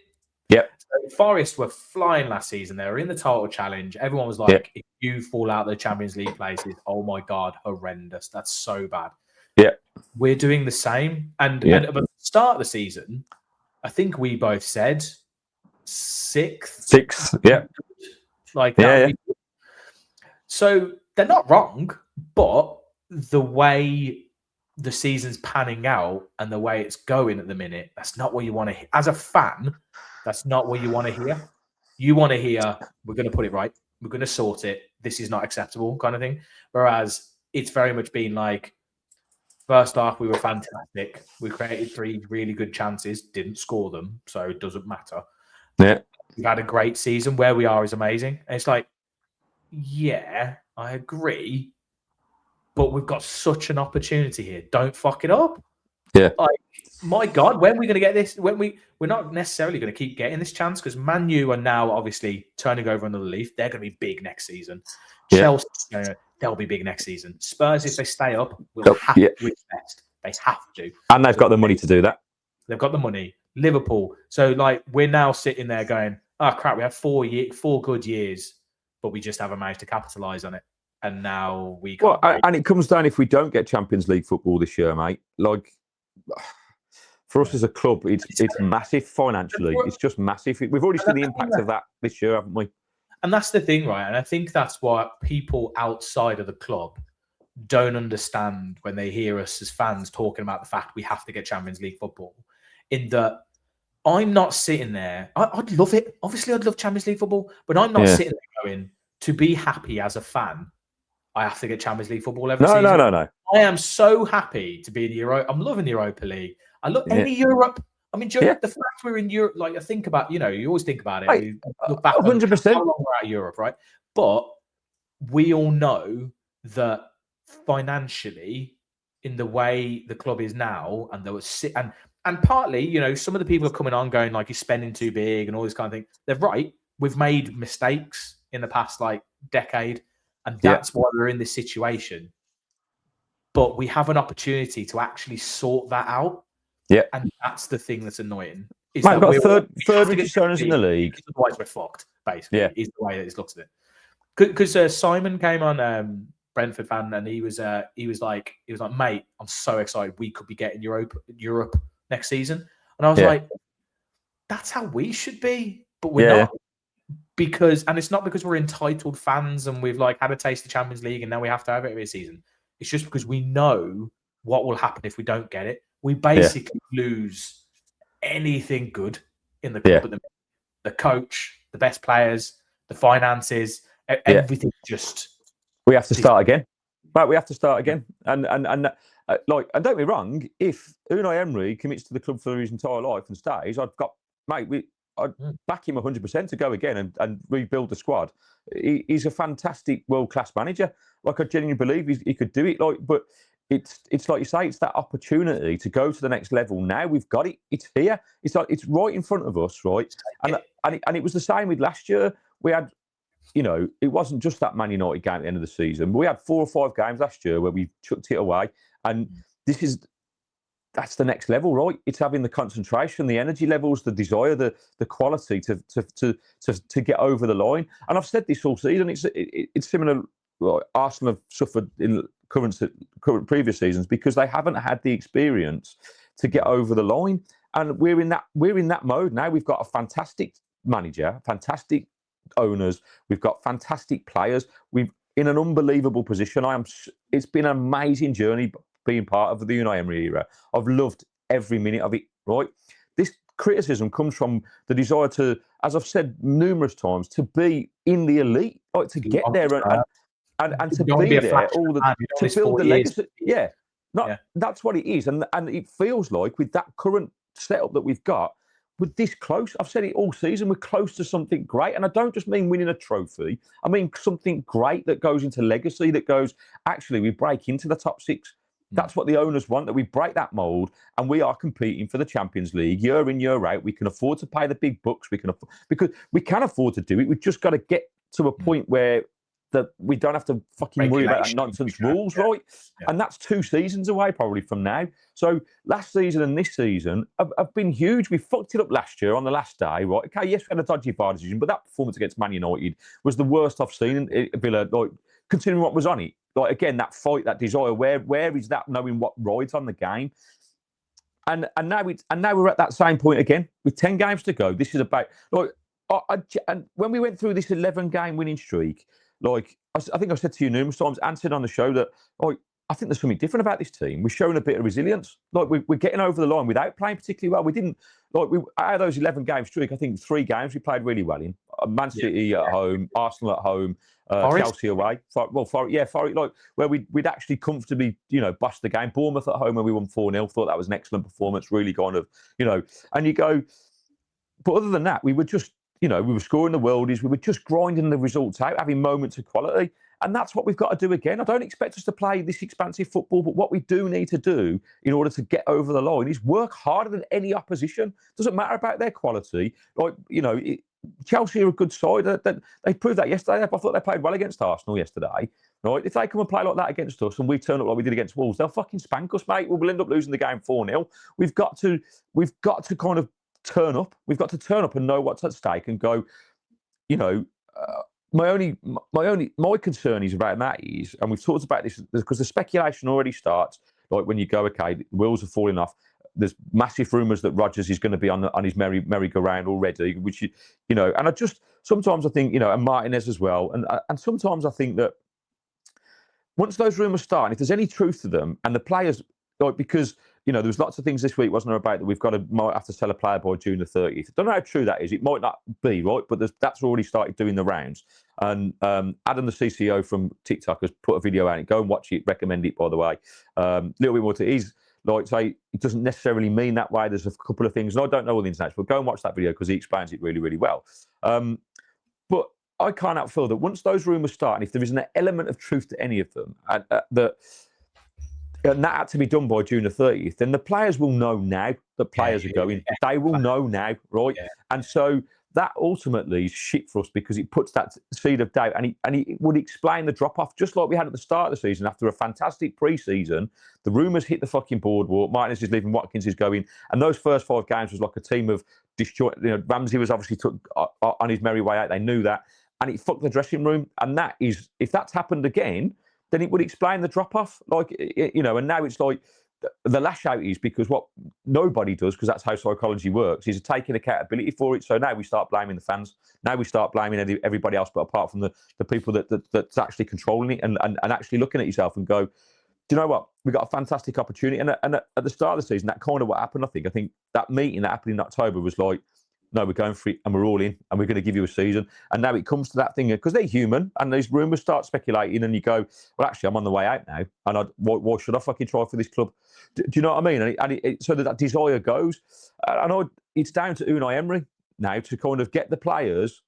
Speaker 2: Yep.
Speaker 1: So Forest were flying last season. They were in the title challenge. Everyone was like, if you fall out of the Champions League places, oh my God, horrendous. That's so bad.
Speaker 2: Yeah.
Speaker 1: We're doing the same. And at the start of the season, I think we both said sixth.
Speaker 2: Yeah.
Speaker 1: Like that. Yeah. So they're not wrong, but the way the season's panning out and the way it's going at the minute, that's not what you want to hear. As a fan, that's not what you want to hear. You want to hear, we're going to put it right. We're going to sort it. This is not acceptable kind of thing. Whereas it's very much been like, first half, we were fantastic. We created 3 really good chances, didn't score them, so it doesn't matter.
Speaker 2: Yeah.
Speaker 1: We've had a great season. Where we are is amazing. And it's like, yeah, I agree, but we've got such an opportunity here. Don't fuck it up.
Speaker 2: Yeah.
Speaker 1: Like, my God, when are we going to get this? We're not necessarily going to keep getting this chance because Man U are now obviously turning over another leaf. They're going to be big next season.
Speaker 2: Yeah.
Speaker 1: Chelsea, they'll be big next season. Spurs, if they stay up, will have to invest. They have to.
Speaker 2: And they've got the money to do that.
Speaker 1: They've got the money. Liverpool. So like we're now sitting there going, oh crap, we have 4 good years, but we just haven't managed to capitalise on it. And now we can't.
Speaker 2: And it comes down if we don't get Champions League football this year, mate. Like for us as a club, it's massive financially. It's just massive. We've already seen the impact of that this year, haven't we?
Speaker 1: And that's the thing, right? And I think that's why people outside of the club don't understand when they hear us as fans talking about the fact we have to get Champions League football. In that I'm not sitting there. I'd love it. Obviously, I'd love Champions League football, but I'm not sitting there going, to be happy as a fan, I have to get Champions League football every season.
Speaker 2: No.
Speaker 1: I am so happy to be in Europe. I'm loving the Europa League. I love any Europe. I mean, the fact we're in Europe, like I think about, you always think about it.
Speaker 2: Right.
Speaker 1: You look back
Speaker 2: 100%.
Speaker 1: how long we're out of Europe, right? But we all know that financially, in the way the club is now, and partly, some of the people are coming on going like he's spending too big and all this kind of thing. They're right. We've made mistakes in the past decade, and that's why we're in this situation. But we have an opportunity to actually sort that out.
Speaker 2: Yeah,
Speaker 1: and that's the thing that's annoying.
Speaker 2: Mate, we've got third richest owners in the league.
Speaker 1: Otherwise, we're fucked. Basically, is the way that it looks at it. Because Simon came on, Brentford fan, and he was like, mate, I'm so excited. We could be getting Europe next season, and I was like, that's how we should be, but we're not. And it's not because we're entitled fans and we've had a taste of Champions League and now we have to have it every season. It's just because we know what will happen if we don't get it. We basically lose anything good in the club at the minute. The coach, the best players, the finances, everything just.
Speaker 2: We have to start again. Right, we have to start again. And don't get me wrong, if Unai Emery commits to the club for his entire life and stays, I'd back him 100% to go again and rebuild the squad. He's a fantastic world-class manager. I genuinely believe he could do it. But it's like you say, it's that opportunity to go to the next level. Now we've got it. It's here. It's right in front of us, right? And it was the same with last year. We had, it wasn't just that Man United game at the end of the season. We had 4 or 5 games last year where we chucked it away, and that's the next level, right? It's having the concentration, the energy levels, the desire, the quality to get over the line. And I've said this all season. It's similar. Like Arsenal have suffered in current previous seasons because they haven't had the experience to get over the line. And we're in that mode now. We've got a fantastic manager, fantastic owners. We've got fantastic players. We've in an unbelievable position. It's been an amazing journey being part of the Unai Emery era. I've loved every minute of it, right? This criticism comes from the desire to, as I've said numerous times, to be in the elite, to get there and to be there all to build the legacy. That's what it is. And it feels like with that current setup that we've got, we're this close. I've said it all season. We're close to something great. And I don't just mean winning a trophy. I mean something great that goes into legacy, that goes, actually, we break into the top 6. That's what the owners want, that we break that mould and we are competing for the Champions League year in, year out. We can afford to pay the big bucks. Because we can afford to do it. We've just got to get to a point where that we don't have to fucking worry about that nonsense rules, right? Yeah. And that's 2 seasons away probably from now. So last season and this season have been huge. We fucked it up last year on the last day, right? Okay, yes, we had a dodgy VAR decision, but that performance against Man United was the worst I've seen in Villa, considering what was on it. Again, that fight, that desire, where is that knowing what rides on the game? And now we're at that same point again with 10 games to go. This is about and when we went through this 11-game winning streak, I think I said to you numerous times and said on the show that I think there's something different about this team. We've shown a bit of resilience. We're getting over the line without playing particularly well. We didn't out of those 11-game streak. I think 3 games we played really well in. Man City at home, Arsenal at home, Chelsea away. Where we'd actually comfortably, bust the game. Bournemouth at home where we won 4-0. Thought that was an excellent performance. Really kind of, and you go. But other than that, we were just, we were scoring the worldies. We were just grinding the results out, having moments of quality. And that's what we've got to do again. I don't expect us to play this expansive football, but what we do need to do in order to get over the line is work harder than any opposition. Doesn't matter about their quality. Chelsea are a good side. They proved that yesterday. I thought they played well against Arsenal yesterday. Right? If they come and play like that against us, and we turn up like we did against Wolves, they'll fucking spank us, mate. We'll end up losing the game 4-0. We've got to kind of turn up. We've got to turn up and know what's at stake and go. You know, my concern is about that is, and we've talked about this because the speculation already starts. Like when you go, okay, the wheels are falling off. There's massive rumours that Rodgers is going to be on his merry-go-round already, which you know. And I just sometimes I think, you know, and Martinez as well, and sometimes I think that once those rumours start, and if there's any truth to them, and the players like because. You know, there was lots of things this week, wasn't there, about that we've might have to sell a player by June the 30th. I don't know how true that is. It might not be, right? But that's already started doing the rounds. And Adam, the CCO from TikTok, has put a video out. Go and watch it. Recommend it, by the way. Little bit more to he's like say it doesn't necessarily mean that way. There's a couple of things, and I don't know all the ins, but go and watch that video because he explains it really, really well. But I can't feel that once those rumours start, and if there is an element of truth to any of them, and that had to be done by June the 30th, then the players will know now that players are going. They will know now, right? Yeah. And so that ultimately is shit for us because it puts that seed of doubt and it would explain the drop-off, just like we had at the start of the season. After a fantastic pre-season, the rumours hit the fucking boardwalk. Martinez is leaving, Watkins is going. And those first 5 games was like a team of disjoint. You know, Ramsey was obviously on his merry way out. They knew that. And it fucked the dressing room. And that is, if that's happened again, then it would explain the drop-off. Like, you know, and now it's like the lash out is because what nobody does, because that's how psychology works, is taking accountability for it. So now we start blaming the fans. Now we start blaming everybody else, but apart from the people that's actually controlling it and actually looking at yourself and go, do you know what? We got a fantastic opportunity. And at the start of the season, that kind of what happened, I think that meeting that happened in October was like, no, we're going for it and we're all in and we're going to give you a season. And now it comes to that thing because they're human and these rumours start speculating and you go, well, actually, I'm on the way out now. And why should I fucking try for this club? Do you know what I mean? And so that desire goes. And it's down to Unai Emery now to kind of get the players,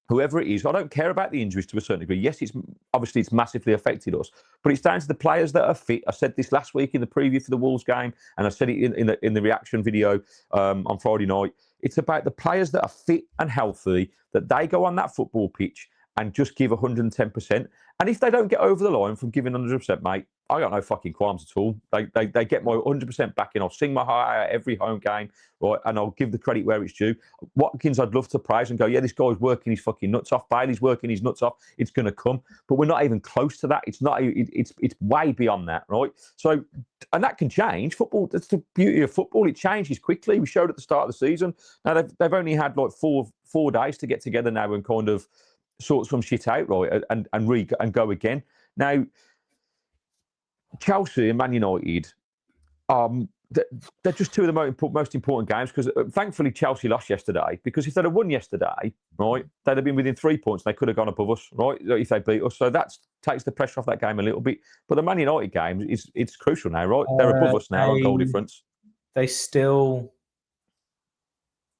Speaker 2: whoever it is. I don't care about the injuries to a certain degree. Yes, it's massively affected us, but it's down to the players that are fit. I said this last week in the preview for the Wolves game, and I said it in the reaction video on Friday night. It's about the players that are fit and healthy, that they go on that football pitch and just give 110%. And if they don't get over the line from giving 100%, mate, I got no fucking qualms at all. They get my 100% back in. I'll sing my heart out every home game, right? And I'll give the credit where it's due. Watkins, I'd love to praise and go, yeah, this guy's working his fucking nuts off. Bailey's working his nuts off. It's going to come. But we're not even close to that. It's not. It's way beyond that, right? So, and that can change. Football, that's the beauty of football. It changes quickly. We showed at the start of the season. Now, they've only had like four days to get together now and kind of sort some shit out, right? And go again. Now, Chelsea and Man United, they're just two of the most important games because thankfully Chelsea lost yesterday, because if they'd have won yesterday, right, they'd have been within 3 points. They could have gone above us, right, if they beat us. So that takes the pressure off that game a little bit. But the Man United game, it's crucial now, right? They're above us now on goal difference.
Speaker 1: They still...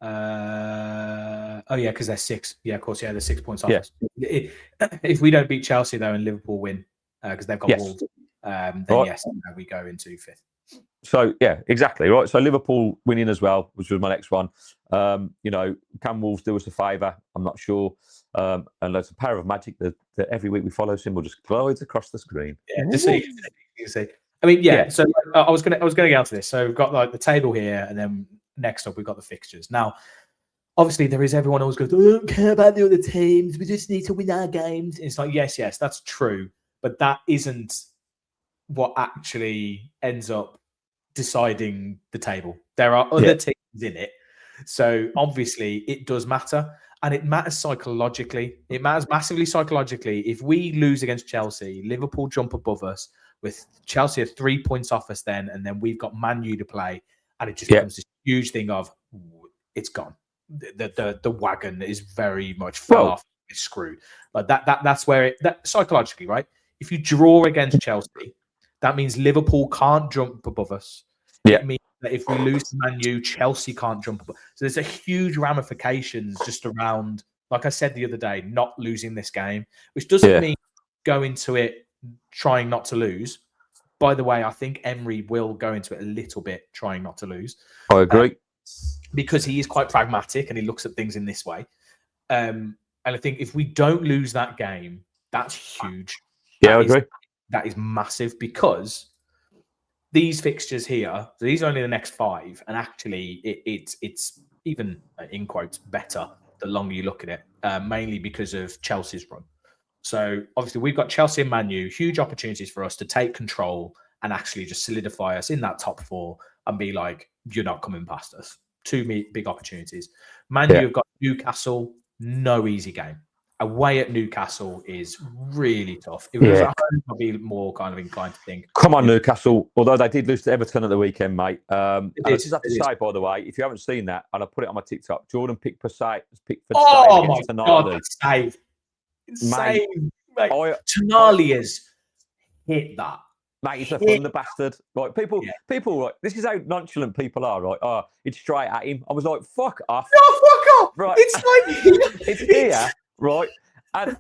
Speaker 1: oh yeah, because they're 6. Yeah, of course. Yeah, they're 6 points off us. If we don't beat Chelsea though, and Liverpool win, because they've got Wolves, then right. Yes, we go into 5th.
Speaker 2: So yeah, exactly right. So Liverpool winning as well, which was my next one. You know, can Wolves do us a favour? I'm not sure. And there's a power of magic that every week we follow symbol just glides across the screen.
Speaker 1: Yeah, just so you see. I mean, yeah. So I was gonna get onto this. So we've got like the table here, and then next up we've got the fixtures. Now, obviously, there is everyone always goes, I don't care about the other teams. We just need to win our games. And it's like, yes, that's true. But that isn't what actually ends up deciding the table. There are other teams in it. So obviously, it does matter. And it matters psychologically. It matters massively psychologically. If we lose against Chelsea, Liverpool jump above us, with Chelsea are 3 points off us then, and then we've got Man U to play. And it just becomes this huge thing of, it's gone. The wagon is very much fell off. It's screwed. Like that's where that psychologically, right? If you draw against Chelsea, that means Liverpool can't jump above us. Yeah. It means that if we lose to Man U, Chelsea can't jump above. So there's a huge ramifications just around, like I said the other day, not losing this game, which doesn't mean go into it trying not to lose. By the way, I think Emery will go into it a little bit trying not to lose.
Speaker 2: I agree.
Speaker 1: Because he is quite pragmatic and he looks at things in this way. And I think if we don't lose that game, that's huge.
Speaker 2: Yeah, I agree.
Speaker 1: That is massive because these fixtures here, so these are only the next 5, and actually it's even in quotes better the longer you look at it, mainly because of Chelsea's run. So obviously we've got Chelsea and Man U, huge opportunities for us to take control and actually just solidify us in that top 4 and be like, you're not coming past us. 2 big opportunities. Man U have got Newcastle, no easy game. Away at Newcastle is really tough. If it was at home, I'd be more kind of inclined to think.
Speaker 2: Come on, Newcastle. Although they did lose to Everton at the weekend, mate. I just have to say, by the way, if you haven't seen that, and I put it on my TikTok, Jordan Pickford save against Tonali.
Speaker 1: Save. Insane. Mate, Tonali has hit that.
Speaker 2: Mate, he's a thunder bastard. Right, people, right, this is how nonchalant people are, right? Oh, it's straight at him. I was like, fuck off.
Speaker 1: No, fuck off.
Speaker 2: Right.
Speaker 1: It's like
Speaker 2: it's here, right? And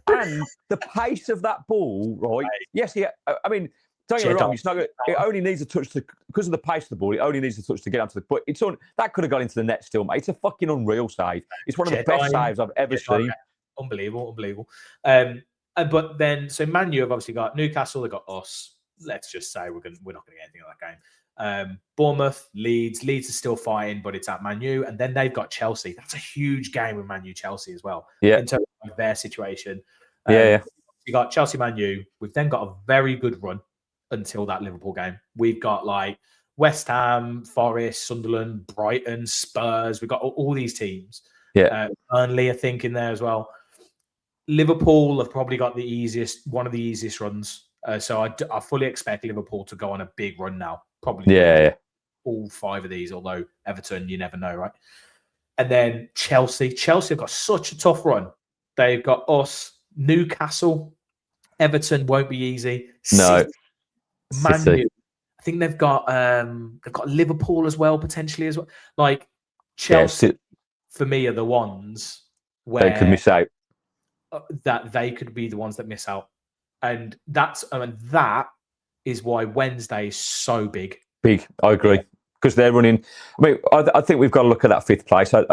Speaker 2: the pace of that ball, right? Yes, I mean, don't get me wrong, it's not good. It only needs a touch because of the pace of the ball, it only needs a touch to get onto the but that could have gone into the net still, mate. It's a fucking unreal save. It's one of the best saves I've ever seen.
Speaker 1: Unbelievable. But then so Man U have obviously got Newcastle, they've got us. Let's just say we're not going to get anything out of that game. Bournemouth, Leeds is still fighting, but it's at Man U, and then they've got Chelsea. That's a huge game with Man U Chelsea as well.
Speaker 2: Yeah,
Speaker 1: in terms of their situation.
Speaker 2: You
Speaker 1: got Chelsea, Man U. We've then got a very good run until that Liverpool game. We've got like West Ham, Forest, Sunderland, Brighton, Spurs. We've got all these teams.
Speaker 2: Yeah,
Speaker 1: Burnley, I think, in there as well. Liverpool have probably got one of the easiest runs. So I fully expect Liverpool to go on a big run now. Probably all 5 of these, although Everton, you never know, right? And then Chelsea. Chelsea have got such a tough run. They've got us, Newcastle. Everton won't be easy.
Speaker 2: No.
Speaker 1: Man U. I think they've got Liverpool as well, potentially as well. Like Chelsea, for me, are the ones where
Speaker 2: they could miss out.
Speaker 1: That they could be the ones that miss out. And that is why Wednesday is so big.
Speaker 2: Big, I agree. Because they're running. I mean, I think we've got to look at that 5th place. I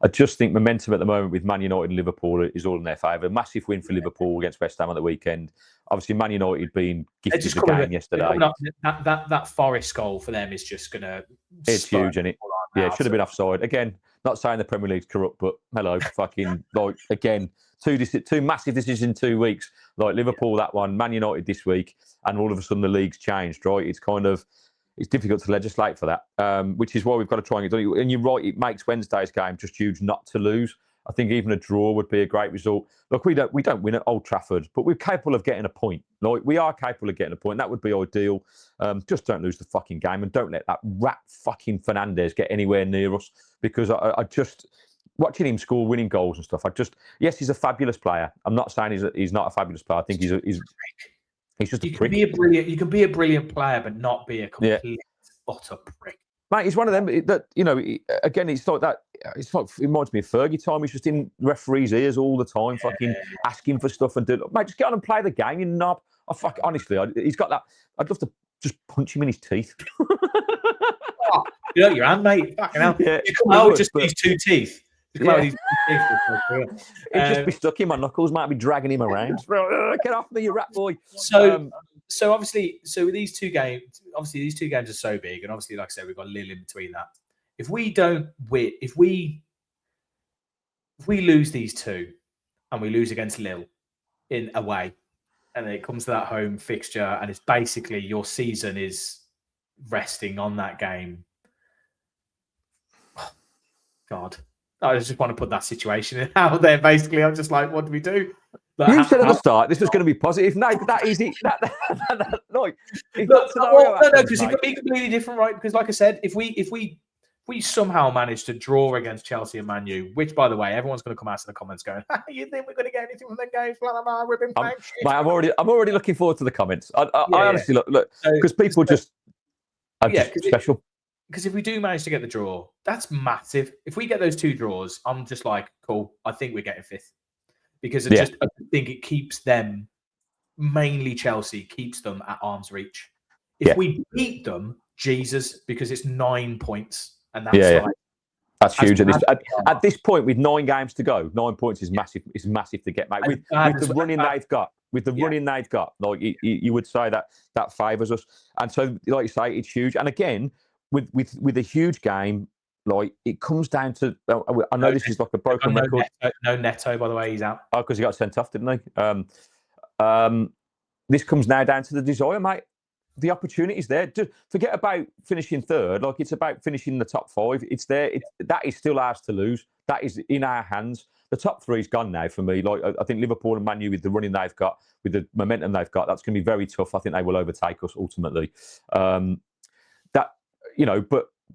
Speaker 2: just think momentum at the moment with Man United and Liverpool is all in their favour. Massive win for Liverpool against West Ham at the weekend. Obviously, Man United being gifted the game yesterday.
Speaker 1: That Forest goal for them is just going to.
Speaker 2: It's huge, isn't it? Yeah, it should have been offside. Again, not saying the Premier League's corrupt, but hello, fucking, like, again, two massive decisions in 2 weeks. Like Liverpool, that one, Man United this week, and all of a sudden the league's changed, right? It's difficult to legislate for that, which is why we've got to try and get done. And you're right, it makes Wednesday's game just huge not to lose. I think even a draw would be a great result. Look, we don't win at Old Trafford, but we're capable of getting a point. Like, we are capable of getting a point. That would be ideal. Just don't lose the fucking game and don't let that rat fucking Fernandes get anywhere near us, because I just watching him score winning goals and stuff. Yes, he's a fabulous player. I'm not saying he's not a fabulous player. I think he's just a prick.
Speaker 1: You can be a brilliant player, but not be a complete utter prick.
Speaker 2: Mate, he's one of them that, again, it's like that. It reminds me of Fergie time. He's just in referees' ears all the time, fucking asking for stuff and mate, just get on and play the game, you knob. Honestly, he's got that. I'd love to just punch him in his teeth.
Speaker 1: Your hand, mate. Fucking hell. Yeah, these 2 teeth. He'd
Speaker 2: just be stuck in my knuckles, might be dragging him around. Get off me, you rat boy.
Speaker 1: So obviously, with these 2 games, these 2 games are so big, and obviously, like I said, we've got Lille in between that. If we don't win, if we lose these 2, and we lose against Lille in away, and then it comes to that home fixture, and it's basically your season is resting on that game. God. I just want to put that situation out there. Basically, I'm just like, what do we do? But
Speaker 2: you said at the start this was going to be positive. No, but that easy. Because
Speaker 1: it could be completely different, right? Because, like I said, if we somehow manage to draw against Chelsea and Man U, which, by the way, everyone's going to come out in the comments going, "You think we're going to get anything from them games? Blah, blah, blah. We've been playing shit."
Speaker 2: I'm already looking forward to the comments. I honestly look because people just special.
Speaker 1: Because if we do manage to get the draw, that's massive. If we get those 2 draws, I'm just like, cool. I think we're getting 5th. Because I think it keeps them, mainly Chelsea, keeps them at arm's reach. If we beat them, Jesus, because it's 9 points. And that's
Speaker 2: That's huge at this point with 9 games to go. 9 points is massive. It's massive to get, mate. With the running they've got, like you would say that favours us. And so, like you say, it's huge. And again, with a huge game, like it comes down to. I know this is like a broken record.
Speaker 1: No Neto, by the way, he's out.
Speaker 2: Oh, because he got sent off, didn't he? This comes now down to the desire, mate. The opportunity's there. Just forget about finishing third. Like it's about finishing the top 5. It's there. That is still ours to lose. That is in our hands. The top 3's gone now for me. Like I think Liverpool and Man U, with the running they've got, with the momentum they've got, that's going to be very tough. I think they will overtake us ultimately. But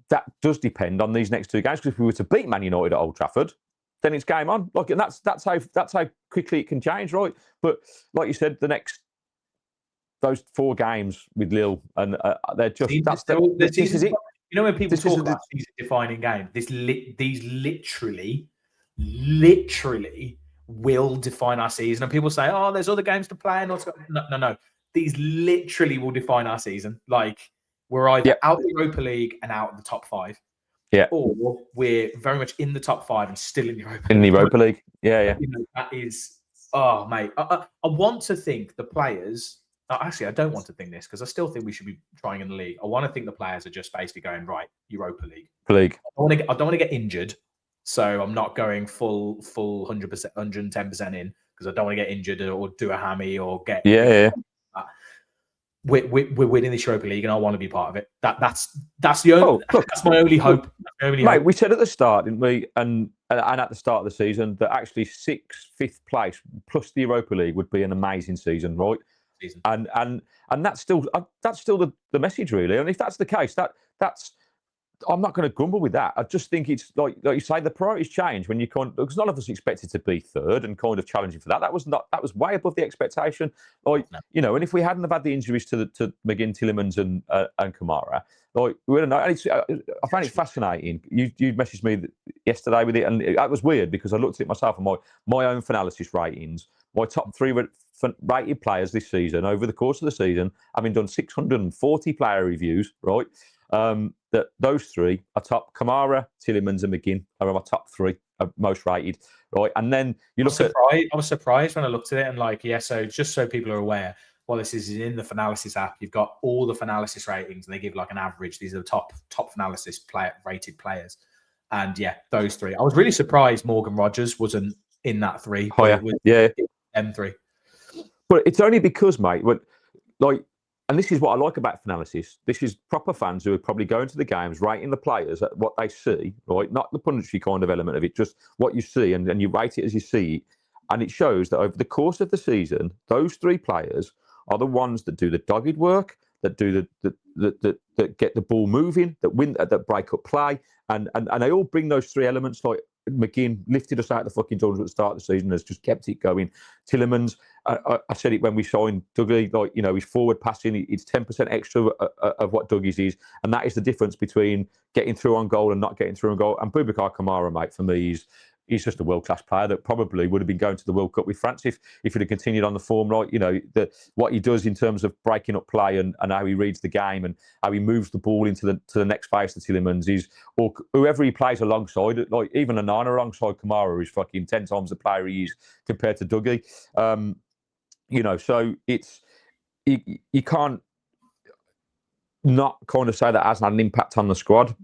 Speaker 2: that does depend on these next 2 games. Because if we were to beat Man United at Old Trafford, then it's game on. Like, and that's how quickly it can change, right? But like you said, those 4 games with Lille, and they're just this is it.
Speaker 1: You know, when people talk about these defining games, these literally will define our season. And people say, "Oh, there's other games to play." And no. These literally will define our season. Like we're either out of the Europa League and out of the top 5, or we're very much in the top 5 and still in the Europa
Speaker 2: League. Yeah.
Speaker 1: You know, that is, oh mate. I want to think the players. Actually, I don't want to think this because I still think we should be trying in the league. I want to think the players are just basically going, right, Europa League. I don't want to get injured, so I'm not going full 100%, 110% in because I don't want to get injured or do a hammy or get. We're winning this Europa League, and I want to be part of it. That's the only. That's my only hope.
Speaker 2: Mate, we said at the start, didn't we? And at the start of the season that actually 5th place plus the Europa League would be an amazing season, right? And that's still the message, really. And if that's the case, that's I'm not going to grumble with that. I just think it's like you say, the priorities change when you can't, because none of us expected to be third and kind of challenging for that. That was way above the expectation. Like and if we hadn't have had the injuries to McGinn, Tielemans, and Kamara, like we don't know. And I found it fascinating. You messaged me yesterday with it, and that was weird because I looked at it myself and my own Finalysis ratings. My top 3 rated players this season, over the course of the season, having done 640 player reviews, right? That those 3 are top. Kamara, Tielemans, and McGinn are my top 3 most rated, right? And then I
Speaker 1: was surprised when I looked at it and so just so people are aware, this is in the Finalysis app. You've got all the Finalysis ratings, and they give like an average. These are the top Finalysis rated players, and those 3. I was really surprised Morgan Rogers wasn't in that 3. M3.
Speaker 2: But it's only because, mate, and this is what I like about Finalysis. This is proper fans who are probably going to the games, rating the players at what they see, right? Not the punditry kind of element of it, just what you see, and you rate it as you see it. And it shows that over the course of the season, those 3 players are the ones that do the dogged work, that do that get the ball moving, that win, that break up play, and they all bring those 3 elements. Like McGinn lifted us out of the fucking doldrums at the start of the season, has just kept it going. Tielemans, I said it when we signed Dougie, his forward passing, it's 10% extra of what Dougie's is, and that is the difference between getting through on goal and not getting through on goal. And Boubacar Kamara, mate, for me, he's just a world-class player that probably would have been going to the World Cup with France if he'd have continued on the form. What he does in terms of breaking up play and how he reads the game and how he moves the ball into the next phase to Tielemans or whoever he plays alongside. Like even Onana alongside Kamara is fucking 10 times the player he is compared to Dougie. So it's you can't not kind of say that hasn't had an impact on the squad,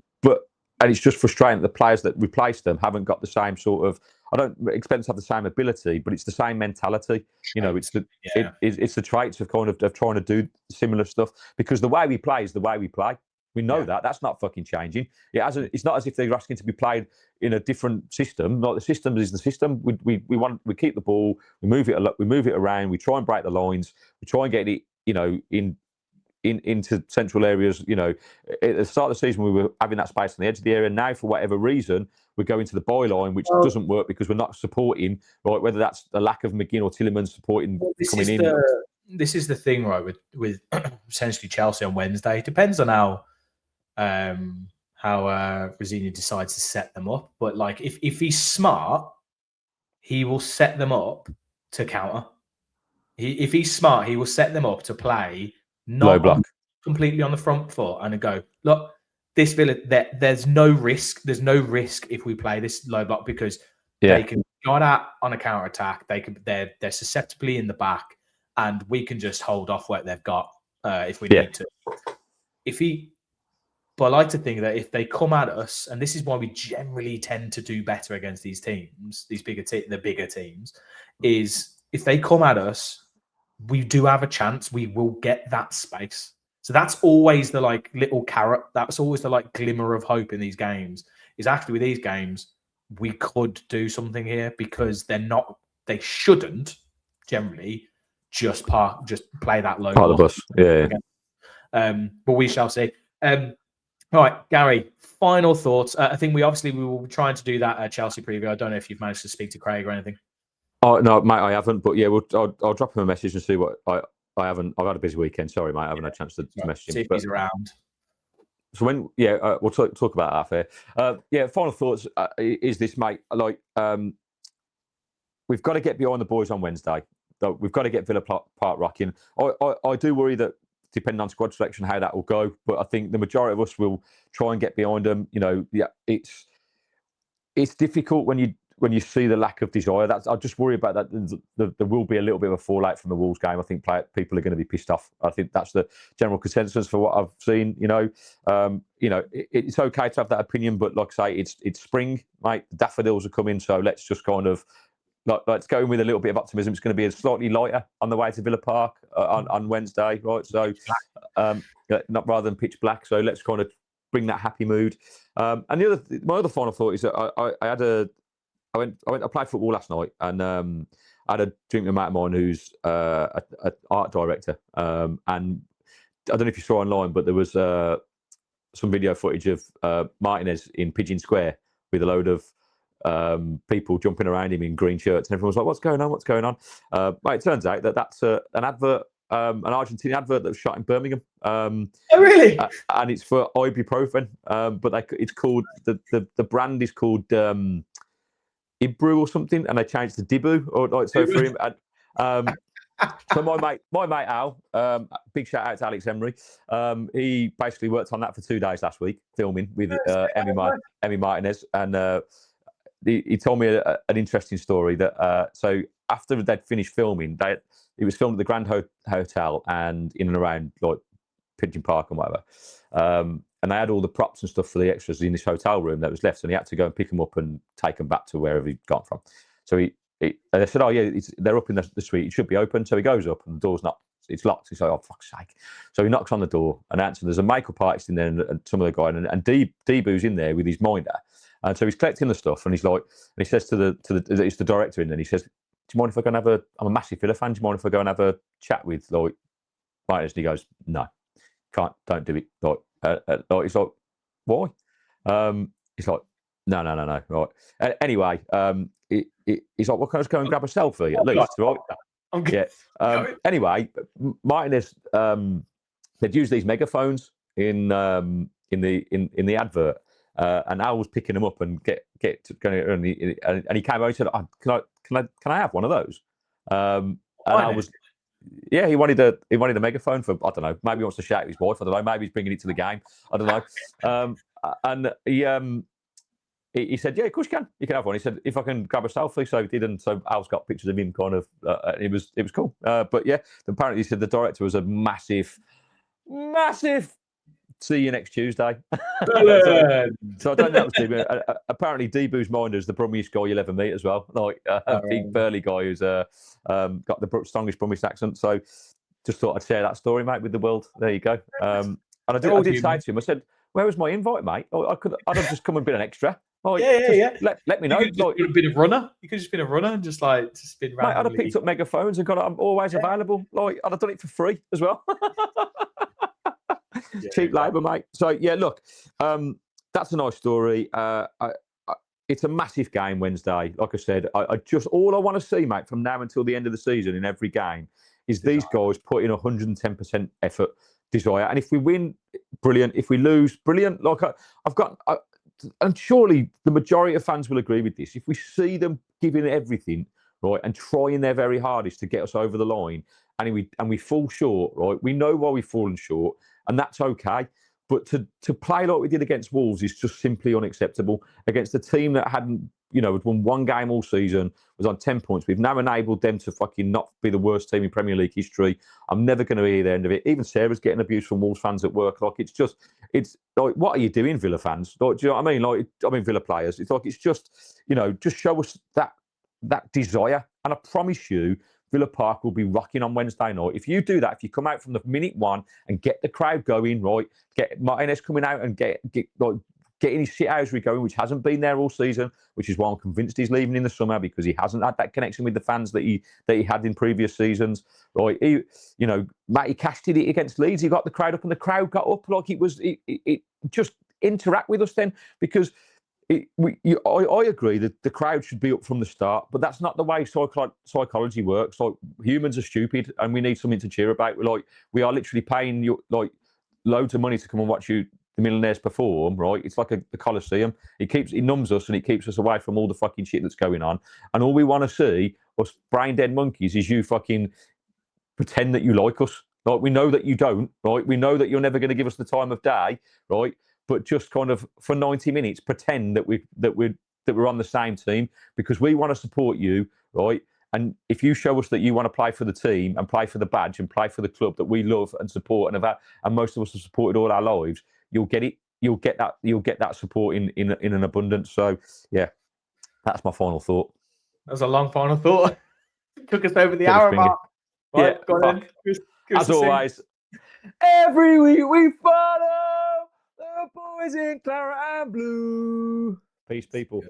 Speaker 2: and it's just frustrating that the players that replace them haven't got the same sort of. I don't expect them to have the same ability, but it's the same mentality. It's the traits of kind of trying to do similar stuff, because the way we play is the way we play. We know that's not fucking changing. It's not as if they're asking to be played in a different system. Like the system is the system. We keep the ball, we move it around, we try and break the lines, we try and get it, into central areas. At the start of the season, we were having that space on the edge of the area. Now, for whatever reason, we're going to the byline, which doesn't work because we're not supporting, right? Whether that's the lack of McGinn or Tielemans supporting coming in.
Speaker 1: This is the thing, right? With essentially Chelsea on Wednesday. It depends on how Rosini decides to set them up. But if he's smart, he will set them up to counter. If he's smart, he will set them up to play. Not
Speaker 2: low block,
Speaker 1: completely on the front foot and go, look, this Villa, there's no risk. There's no risk if we play this low block because they can go out on a counter attack. They're susceptibly in the back, and we can just hold off what they've got if we need to. But I like to think that if they come at us, and this is why we generally tend to do better against these teams, the bigger teams, is if they come at us, we do have a chance. We will get that space. So that's always the like little carrot. That's always the like glimmer of hope in these games. Is actually with these games, we could do something here because they shouldn't generally just play that low
Speaker 2: part of the bus. Yeah.
Speaker 1: But we shall see. All right, Gary, final thoughts. I think we will be trying to do that Chelsea preview. I don't know if you've managed to speak to Craig or anything.
Speaker 2: Oh no, mate, I haven't. But yeah, I'll drop him a message and see what I haven't. I've had a busy weekend. Sorry, mate, I haven't had a chance to message him.
Speaker 1: See if he's around.
Speaker 2: So we'll talk about that after. Final thoughts is this, mate. Like, we've got to get behind the boys on Wednesday. We've got to get Villa Park rocking. I do worry that, depending on squad selection, how that will go. But I think the majority of us will try and get behind them. You know, it's difficult when you see the lack of desire. I just worry about that. There will be a little bit of a fallout from the Wolves game. I think people are going to be pissed off. I think that's the general consensus for what I've seen. It's okay to have that opinion, but like I say, it's spring, mate. The daffodils are coming, so let's just kind of. Let's go in with a little bit of optimism. It's going to be slightly lighter on the way to Villa Park on Wednesday, right? So, not rather than pitch black. So let's kind of bring that happy mood. And my other final thought is that I played football last night, and I had a drink with a mate of mine who's an art director. And I don't know if you saw online, but there was some video footage of Martinez in Pigeon Square with a load of people jumping around him in green shirts, and everyone was like, "What's going on? What's going on?" It turns out that's an advert, an Argentinian advert that was shot in Birmingham.
Speaker 1: Oh, really?
Speaker 2: And it's for ibuprofen. But it's called the brand is called Ibru or something, and they changed to Dibu or like so for him. And, so my mate Al, big shout out to Alex Emery. He basically worked on that for 2 days last week, filming with Emmy Martinez, and he told me an interesting story that so after they'd finished filming, it was filmed at the Grand Hotel and in and around like Pigeon Park and whatever. And they had all the props and stuff for the extras in this hotel room that was left, and he had to go and pick them up and take them back to wherever he'd gone from. So they said, "Oh yeah, they're up in the suite. It should be open." So he goes up and the door's not. It's locked. He's like, "Oh fuck's sake!" So he knocks on the door and answers. There's a makeup artist in there and some of the guy, and Deebu's in there with his minder. And so he's collecting the stuff, and he's like, and he says to it's the director in there, and he says, "Do you mind if I go and have I'm a massive Villa fan. Do you mind if I go and have a chat with like Martinez?" And he goes, "No, don't do it." Like he's like, "Why?" He's like, No. Right. Anyway, he's like, "Well, can I just go and grab a selfie at least?" Right? Yeah. Anyway, Martinez, they'd use these megaphones in the advert. And Al was picking them up and and he came over and said, "Can I have one of those?" And I was, he wanted a megaphone for, I don't know, maybe he wants to shout at his wife. I don't know, maybe he's bringing it to the game. I don't know. And he said, "Yeah, of course you can have one." He said, "If I can grab a selfie." So he did, and so Al's got pictures of him. Kind of, it was cool. But yeah, apparently he said the director was a massive. See you next Tuesday. So I don't know. Apparently, Deebu's minder is the brummiest guy you'll ever meet as well. Like a big burly guy who's got the strongest Brummish accent. So just thought I'd share that story, mate, with the world. There you go. And I did say to him, I said, "Where was my invite, mate? I'd have just come and been an extra." Like, Let me know.
Speaker 1: You could have been a runner. You could have just been a runner and just been randomly.
Speaker 2: Mate, I'd have picked up megaphones and I'm always available. Like I'd have done it for free as well. Cheap labour, mate. So yeah, look, that's a nice story. It's a massive game Wednesday. Like I said, I just all I want to see, mate, from now until the end of the season in every game is these guys put in 110% effort, desire. And if we win, brilliant. If we lose, brilliant. Like and surely the majority of fans will agree with this. If we see them giving everything, right, and trying their very hardest to get us over the line, and we fall short, right, we know why we've fallen short, and that's okay. But to play like we did against Wolves is just simply unacceptable. Against a team that hadn't, had won one game all season, was on 10 points. We've now enabled them to fucking not be the worst team in Premier League history. I'm never going to hear the end of it. Even Sarah's getting abuse from Wolves fans at work. Like, it's like, what are you doing, Villa fans? Like, do you know what I mean? Like, Villa players. It's like, it's just, just show us that desire. And I promise you, Villa Park will be rocking on Wednesday night. If you do that, if you come out from the minute one and get the crowd going, right, get Martinez coming out and getting his shithousery going, which hasn't been there all season, which is why I'm convinced he's leaving in the summer, because he hasn't had that connection with the fans that he had in previous seasons. Right, Matty Cash did it against Leeds. He got the crowd up, and the crowd got up like it just interact with us then, because. I agree that the crowd should be up from the start, but that's not the way psychology works. Like, humans are stupid, and we need something to cheer about. We are literally paying you loads of money to come and watch the millionaires perform. Right? It's like the Colosseum. It numbs us, and it keeps us away from all the fucking shit that's going on. And all we want to see, us brain dead monkeys, is you fucking pretend that you like us. Like, we know that you don't. Right? We know that you're never going to give us the time of day. Right? But just kind of for 90 minutes pretend that we're on the same team, because we want to support you, right? And if you show us that you want to play for the team and play for the badge and play for the club that we love and support and most of us have supported all our lives, you'll get it. You'll get that support in an abundance. So yeah, that's my final thought.
Speaker 1: That was a long final thought. Took us over the hour mark. Right,
Speaker 2: yeah,
Speaker 1: go on.
Speaker 2: As always, every week we follow the boys in Clara and Blue. Peace, people.